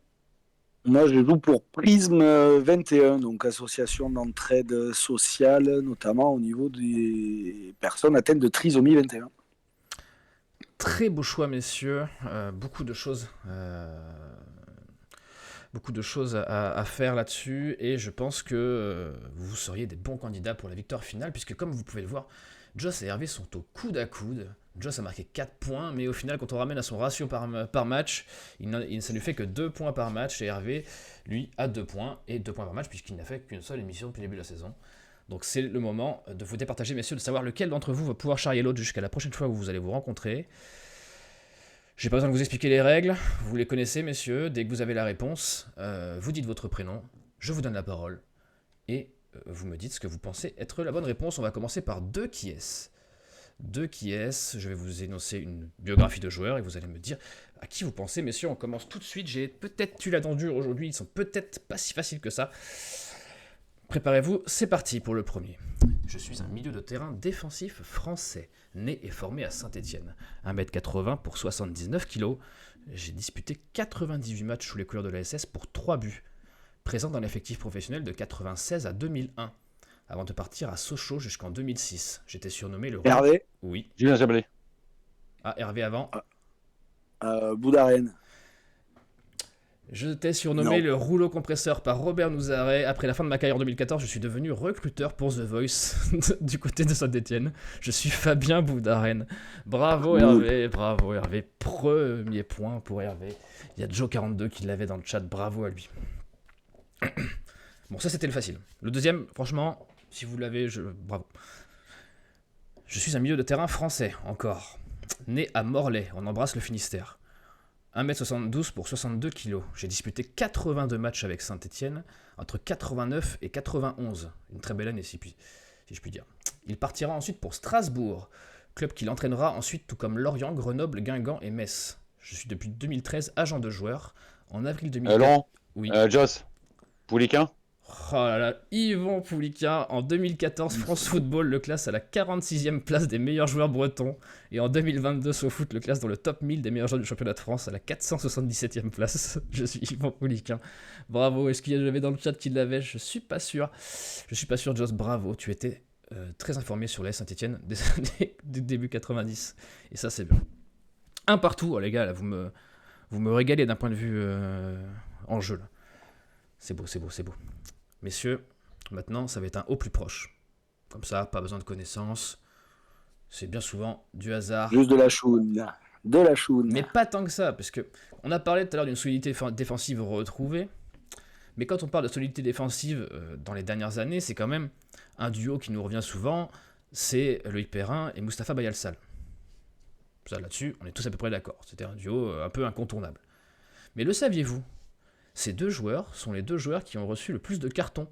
Speaker 4: Moi, je joue pour Prisme 21, donc association d'entraide sociale, notamment au niveau des personnes atteintes de trisomie 21.
Speaker 2: Très beau choix, messieurs. Beaucoup de choses à faire là-dessus. Et je pense que vous seriez des bons candidats pour la victoire finale, puisque comme vous pouvez le voir, Joss et Hervé sont au coude à coude. Joss a marqué 4 points, mais au final, quand on ramène à son ratio par match, ça ne fait que 2 points par match, et Hervé, lui, a 2 points, et 2 points par match, puisqu'il n'a fait qu'une seule émission depuis le début de la saison. Donc c'est le moment de vous départager, messieurs, de savoir lequel d'entre vous va pouvoir charrier l'autre jusqu'à la prochaine fois où vous allez vous rencontrer. J'ai pas besoin de vous expliquer les règles, vous les connaissez, messieurs. Dès que vous avez la réponse, vous dites votre prénom, je vous donne la parole, et vous me dites ce que vous pensez être la bonne réponse. On va commencer par deux qui est-ce. Je vais vous énoncer une biographie de joueur et vous allez me dire à qui vous pensez, messieurs. On commence tout de suite. J'ai peut-être tué la dent dure aujourd'hui, ils sont peut-être pas si faciles que ça. Préparez-vous, c'est parti pour le premier. Je suis un milieu de terrain défensif français, né et formé à Saint-Etienne. 1m80 pour 79 kg. J'ai disputé 98 matchs sous les couleurs de la SS pour 3 buts. Présent dans l'effectif professionnel de 96 à 2001. Avant de partir à Sochaux jusqu'en 2006. J'étais surnommé le...
Speaker 4: Hervé.
Speaker 2: Oui.
Speaker 3: Julien Chablé.
Speaker 2: Ah, Hervé avant.
Speaker 4: Boudaren.
Speaker 2: Je t'ai surnommé
Speaker 4: Non.
Speaker 2: le rouleau compresseur par Robert Nouzaret. Après la fin de ma carrière en 2014, je suis devenu recruteur pour The Voice du côté de Saint-Etienne. Je suis Fabien Boudaren. Bravo Hervé, bravo Hervé. Premier point pour Hervé. Il y a Joe42 qui l'avait dans le chat, bravo à lui. Bon, ça c'était le facile. Le deuxième, franchement, si vous l'avez, bravo. Je suis un milieu de terrain français, encore. Né à Morlaix, on embrasse le Finistère. 1m72 pour 62 kg. J'ai disputé 82 matchs avec Saint-Etienne entre 89 et 91. Une très belle année, si je puis dire. Il partira ensuite pour Strasbourg, club qui l'entraînera ensuite tout comme Lorient, Grenoble, Guingamp et Metz. Je suis depuis 2013 agent de joueur. En avril 2014...
Speaker 3: Laurent.
Speaker 2: Oui.
Speaker 3: Joss. Pouliquin.
Speaker 2: Oh là là, Yvan Pouliquin, en 2014, France Football le classe à la 46e place des meilleurs joueurs bretons, et en 2022, SoFoot le classe dans le top 1000 des meilleurs joueurs du championnat de France à la 477e place. Je suis Yvan Pouliquin. Bravo, est-ce qu'il y avait dans le chat qui l'avait? Je suis pas sûr, Joss, bravo, tu étais très informé sur l'AS Saint-Etienne des années du début 90. Et ça, c'est bien. Un partout, oh, les gars, là, vous me régalez d'un point de vue en jeu. Là. C'est beau. Messieurs, maintenant, ça va être un au plus proche. Comme ça, pas besoin de connaissances. C'est bien souvent du hasard.
Speaker 4: Juste de la choune. De la choune.
Speaker 2: Mais pas tant que ça, parce que on a parlé tout à l'heure d'une solidité défensive retrouvée. Mais quand on parle de solidité défensive dans les dernières années, c'est quand même un duo qui nous revient souvent, c'est Loïc Perrin et Mustapha Bayalsal. Ça, là-dessus, on est tous à peu près d'accord. C'était un duo un peu incontournable. Mais le saviez-vous ? Ces deux joueurs sont les deux joueurs qui ont reçu le plus de cartons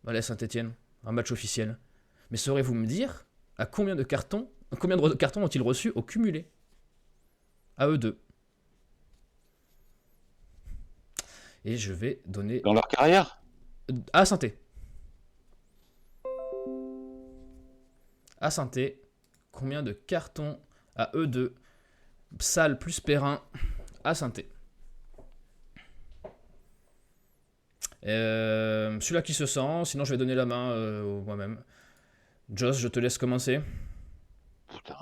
Speaker 2: à la Saint-Etienne, un match officiel. Mais saurez-vous me dire à combien de cartons ont-ils reçu au cumulé ? À eux deux. Et je vais donner...
Speaker 3: Dans leur carrière ?
Speaker 2: À Saint-Étienne. À Saint-Étienne, combien de cartons à eux deux, Sall plus Perrin, à Saint-Étienne. Celui-là qui se sent, sinon je vais donner la main moi-même. Joss, je te laisse commencer.
Speaker 3: Putain.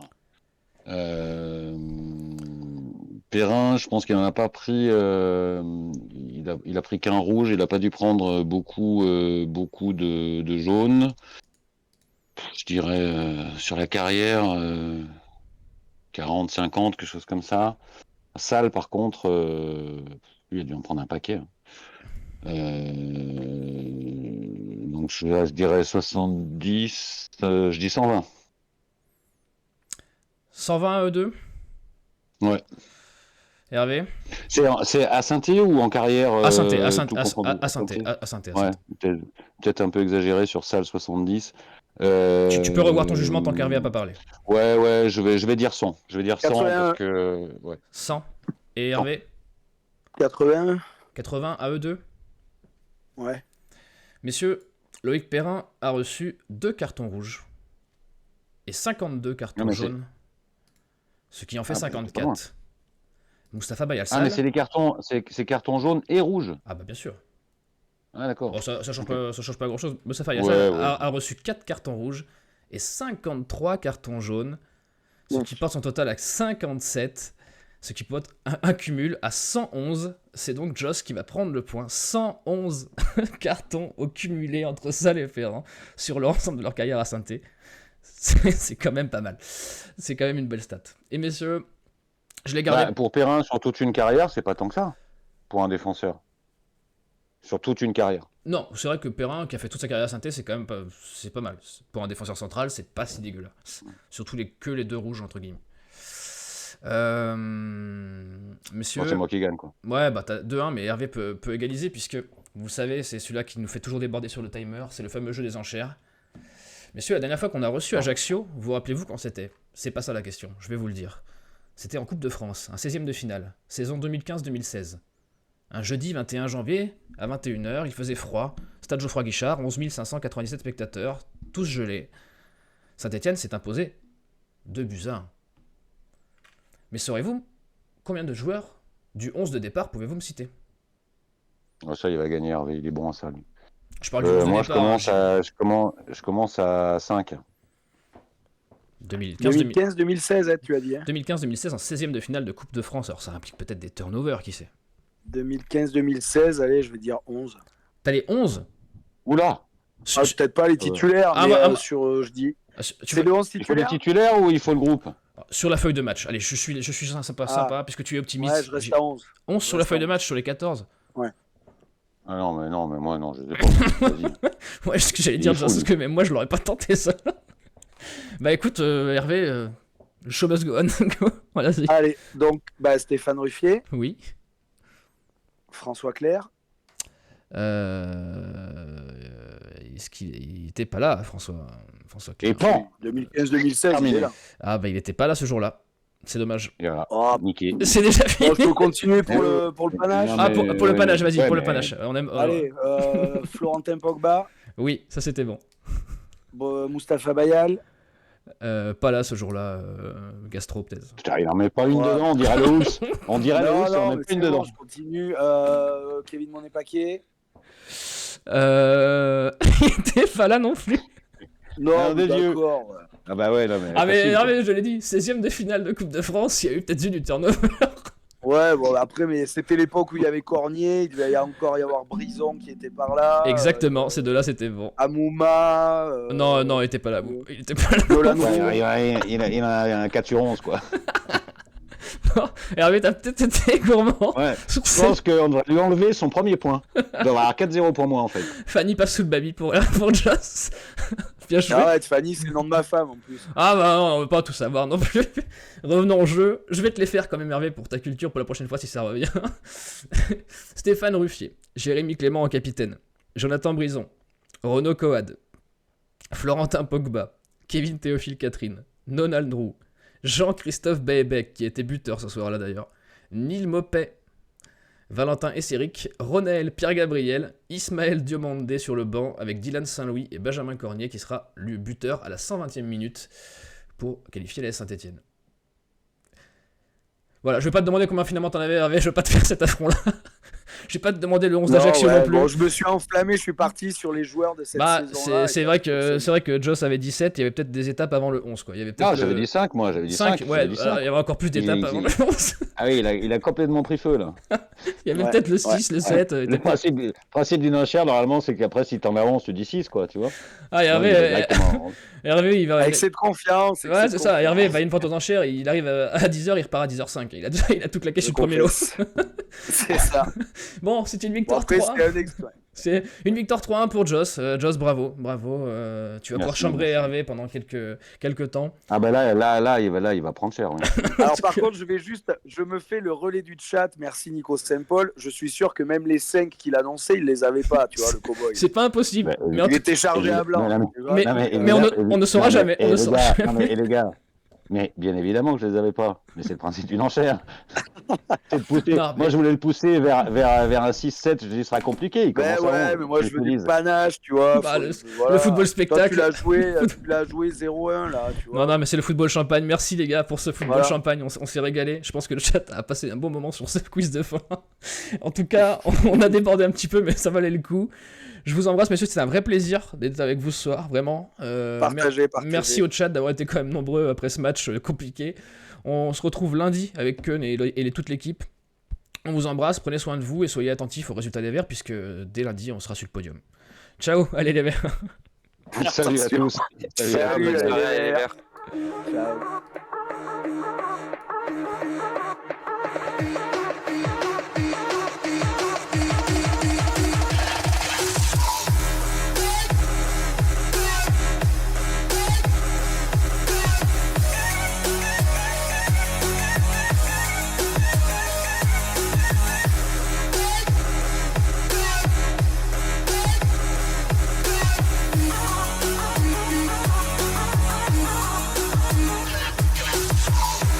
Speaker 3: Perrin, je pense qu'il n'en a pas pris. Il a pris qu'un rouge. Il n'a pas dû prendre beaucoup de jaunes. Je dirais sur la carrière 40, 50, quelque chose comme ça. Sall, par contre, lui, il a dû en prendre un paquet. Donc je dirais 70. Je dis 120.
Speaker 2: 120 à eux deux.
Speaker 3: Ouais.
Speaker 2: Hervé.
Speaker 3: C'est à Saint-Étienne ou en carrière
Speaker 2: à Saint-Étienne. À
Speaker 3: Saint-Étienne. Ouais, peut-être un peu exagéré sur Sall 70.
Speaker 2: Tu peux revoir ton jugement tant qu'Hervé n'a pas parlé.
Speaker 3: Ouais, je vais dire 100. Je vais dire 100
Speaker 4: 80.
Speaker 3: parce que... Ouais.
Speaker 2: 100. Et Hervé
Speaker 4: 80.
Speaker 2: 80 à eux deux.
Speaker 4: Ouais.
Speaker 2: Messieurs, Loïc Perrin a reçu 2 cartons rouges et 52 cartons jaunes, ce qui en fait 54. Mustapha Bayalsal.
Speaker 3: Ah, mais c'est les cartons jaunes et rouges.
Speaker 2: Ah bah bien sûr.
Speaker 3: Ah d'accord.
Speaker 2: Bon, ça change pas grand-chose. Mustapha Bayalsal a reçu 4 cartons rouges et 53 cartons jaunes, ce qui porte son total à 57, ce qui porte un cumul à 111. C'est donc Joss qui va prendre le point. 111 cartons au cumulé entre Sall et Perrin sur l'ensemble de leur carrière à Saint-Étienne. C'est quand même pas mal. C'est quand même une belle stat. Et messieurs, je l'ai gardé.
Speaker 3: Pour Perrin, sur toute une carrière, c'est pas tant que ça. Pour un défenseur. Sur toute une carrière.
Speaker 2: Non, c'est vrai que Perrin, qui a fait toute sa carrière à Saint-Étienne, c'est quand même pas mal. Pour un défenseur central, c'est pas si dégueulasse. Surtout que les 2 rouges, entre guillemets. Messieurs,
Speaker 3: c'est moi qui gagne, quoi.
Speaker 2: Ouais, bah t'as 2-1, mais Hervé peut égaliser, puisque, vous le savez, c'est celui-là qui nous fait toujours déborder sur le timer, c'est le fameux jeu des enchères. Messieurs, la dernière fois qu'on a reçu Ajaccio, vous rappelez-vous quand c'était ? C'est pas ça la question, je vais vous le dire. C'était en Coupe de France, un 16e de finale, saison 2015-2016. Un jeudi 21 janvier, à 21h, il faisait froid, stade Geoffroy Guichard, 11 597 spectateurs, tous gelés. Saint-Etienne s'est imposé 2-1. Mais saurez-vous combien de joueurs du 11 de départ pouvez-vous me citer ?
Speaker 3: Ça, il va gagner, Hervé. Il est bon à ça, lui.
Speaker 2: Je parle du 11 de
Speaker 3: moi,
Speaker 2: départ.
Speaker 3: je commence à 5.
Speaker 4: 2015-2016, tu as dit.
Speaker 2: 2015-2016 en 16e de finale de Coupe de France. Alors ça implique peut-être des turnovers, qui sait.
Speaker 4: 2015-2016, allez, je vais dire 11.
Speaker 2: T'as les 11 ?
Speaker 3: Oula.
Speaker 4: Peut-être pas les titulaires, mais je dis... C'est le 11
Speaker 3: Il faut les
Speaker 4: titulaires.
Speaker 3: Titulaires ou il faut le groupe ?
Speaker 2: Sur la feuille de match. Allez, je suis sympa, puisque tu es optimiste.
Speaker 4: Ouais, je reste à 11.
Speaker 2: 11 sur la feuille de match, sur les 14 ?
Speaker 4: Ouais.
Speaker 3: Ah non, mais moi, non, je sais pas. Vas-y.
Speaker 2: Ouais, ce que j'allais dire, parce que même moi, je l'aurais pas tenté, ça. Bah écoute, Hervé, le show must go on. Voilà,
Speaker 4: allez, donc, Stéphane Ruffier.
Speaker 2: Oui.
Speaker 4: François Clerc.
Speaker 2: Est-ce qu'il était pas là, François Clerc ?
Speaker 3: Et Pan
Speaker 4: 2015-2016, il est là.
Speaker 2: Ah bah il était pas là ce jour-là. C'est dommage.
Speaker 3: Niqué.
Speaker 2: C'est déjà fini.
Speaker 4: Bon, je peux continuer pour le panache.
Speaker 2: Pour le panache, vas-y, pour le panache. On aime,
Speaker 4: allez, Florentin Pogba.
Speaker 2: Oui, ça c'était bon.
Speaker 4: Mustapha Bayal.
Speaker 2: Pas là ce jour-là, Gastro peut-être.
Speaker 3: Putain, il en met pas une dedans, on dirait le housse. On dirait le housse, on met plus une dedans.
Speaker 4: Je continue. Kevin Monet-Paquet.
Speaker 2: Il était pas là non plus.
Speaker 4: Non,
Speaker 3: des dieux.
Speaker 4: d'accord. Ouais.
Speaker 3: Ah bah ouais, non mais.
Speaker 2: Ah mais
Speaker 3: facile, quoi.
Speaker 2: Hervé, je l'ai dit, 16ème de finale de Coupe de France, il y a eu peut-être eu du turnover.
Speaker 4: Ouais, bon, après, mais c'était l'époque où il y avait Cornier, il devait encore y avoir Brison qui était par là.
Speaker 2: Exactement, ces deux-là c'était bon.
Speaker 4: Amouma.
Speaker 2: Non, il était pas là. Il était pas là.
Speaker 4: Dolan
Speaker 3: Ouais,
Speaker 4: Roux.
Speaker 3: il a un 4 sur 11, quoi.
Speaker 2: Hervé, t'as peut-être été gourmand.
Speaker 3: Ouais.
Speaker 2: Sur
Speaker 3: Je
Speaker 2: cette-
Speaker 3: pense qu'on devrait lui enlever son premier point. Il doit avoir 4-0 pour moi, en fait.
Speaker 2: Fanny passe sous le baby pour Joss. Bien joué.
Speaker 4: Ah ouais, Fanny, c'est le nom de ma femme en plus.
Speaker 2: Ah bah non, on veut pas tout savoir non plus. Revenons au jeu. Je vais te les faire quand même, Hervé, pour ta culture pour la prochaine fois si ça revient. Stéphane Ruffier, Jérémy Clément en capitaine, Jonathan Brison, Renaud Coad, Florentin Pogba, Kevin Théophile Catherine, Nonald Drew, Jean-Christophe Baebeck, qui était buteur ce soir-là d'ailleurs, Neil Mopet, Valentin Esseric, Ronaël Pierre-Gabriel, Ismaël Diomandé sur le banc avec Dylan Saint-Louis et Benjamin Cornier qui sera le buteur à la 120e minute pour qualifier la Saint-Etienne. Voilà, je vais pas te demander combien finalement t'en avais, Hervé, je vais pas te faire cet affront-là. Je vais pas te demander le 11 d'Ajaccio non plus.
Speaker 4: Bon, je me suis enflammé, je suis parti sur les joueurs de cette saison-là.
Speaker 2: C'est vrai que Joss avait 17, il y avait peut-être des étapes avant le 11 quoi. Il y avait peut-être
Speaker 3: Non, j'avais dit 5, moi, j'avais dit 5.
Speaker 2: Ouais, il y avait encore plus d'étapes avant le 11.
Speaker 3: Ah oui, il a complètement pris feu, là.
Speaker 2: Il y avait peut-être le 6, le 7.
Speaker 3: Le principe d'une enchère, normalement, c'est qu'après, si t'en as 11, tu dis 6, quoi, tu vois.
Speaker 2: Ah, Hervé, il va...
Speaker 4: Avec cette confiance.
Speaker 2: Ouais, c'est ça, Hervé va une fois aux enchères, il arrive à 10h, il repart à 10h05. Il a tout claqué sur le premier lot.
Speaker 4: C'est ça.
Speaker 2: Bon, c'est une victoire
Speaker 4: Bon, après,
Speaker 2: 3. C'est une victoire 3-1 pour Joss. Joss, bravo. Tu vas pouvoir chambrer Hervé pendant quelques temps.
Speaker 3: Ah bah là, il va prendre cher. Oui.
Speaker 4: Alors par contre, je me fais le relais du chat. Merci Nico Saint-Paul. Je suis sûr que même les 5 qu'il annonçait, il les avait pas, tu vois, le cowboy.
Speaker 2: C'est pas impossible.
Speaker 3: Mais
Speaker 4: il était chargé à blanc.
Speaker 2: Mais on ne saura jamais.
Speaker 3: Et les gars, mais bien évidemment que je les avais pas. Mais c'est le principe d'une enchère. C'est de pousser. Non, moi, je voulais le pousser vers un 6-7. Je dis, ce sera compliqué. Il
Speaker 4: mais moi, je veux du panache, tu vois.
Speaker 2: Bah, le football spectacle.
Speaker 4: Toi, tu l'as joué 0-1, là, tu vois.
Speaker 2: Non, mais c'est le football champagne. Merci, les gars, pour ce football champagne. On s'est régalé. Je pense que le chat a passé un bon moment sur ce quiz de fin. En tout cas, on a débordé un petit peu, mais ça valait le coup. Je vous embrasse, messieurs, c'était un vrai plaisir d'être avec vous ce soir, vraiment.
Speaker 4: Partagez.
Speaker 2: Merci au chat d'avoir été quand même nombreux après ce match compliqué. On se retrouve lundi avec Keun et toute l'équipe. On vous embrasse, prenez soin de vous et soyez attentifs aux résultats des Verts, puisque dès lundi, on sera sur le podium. Ciao, allez les Verts.
Speaker 3: Salut à tous.
Speaker 4: Salut les Verts. Ciao.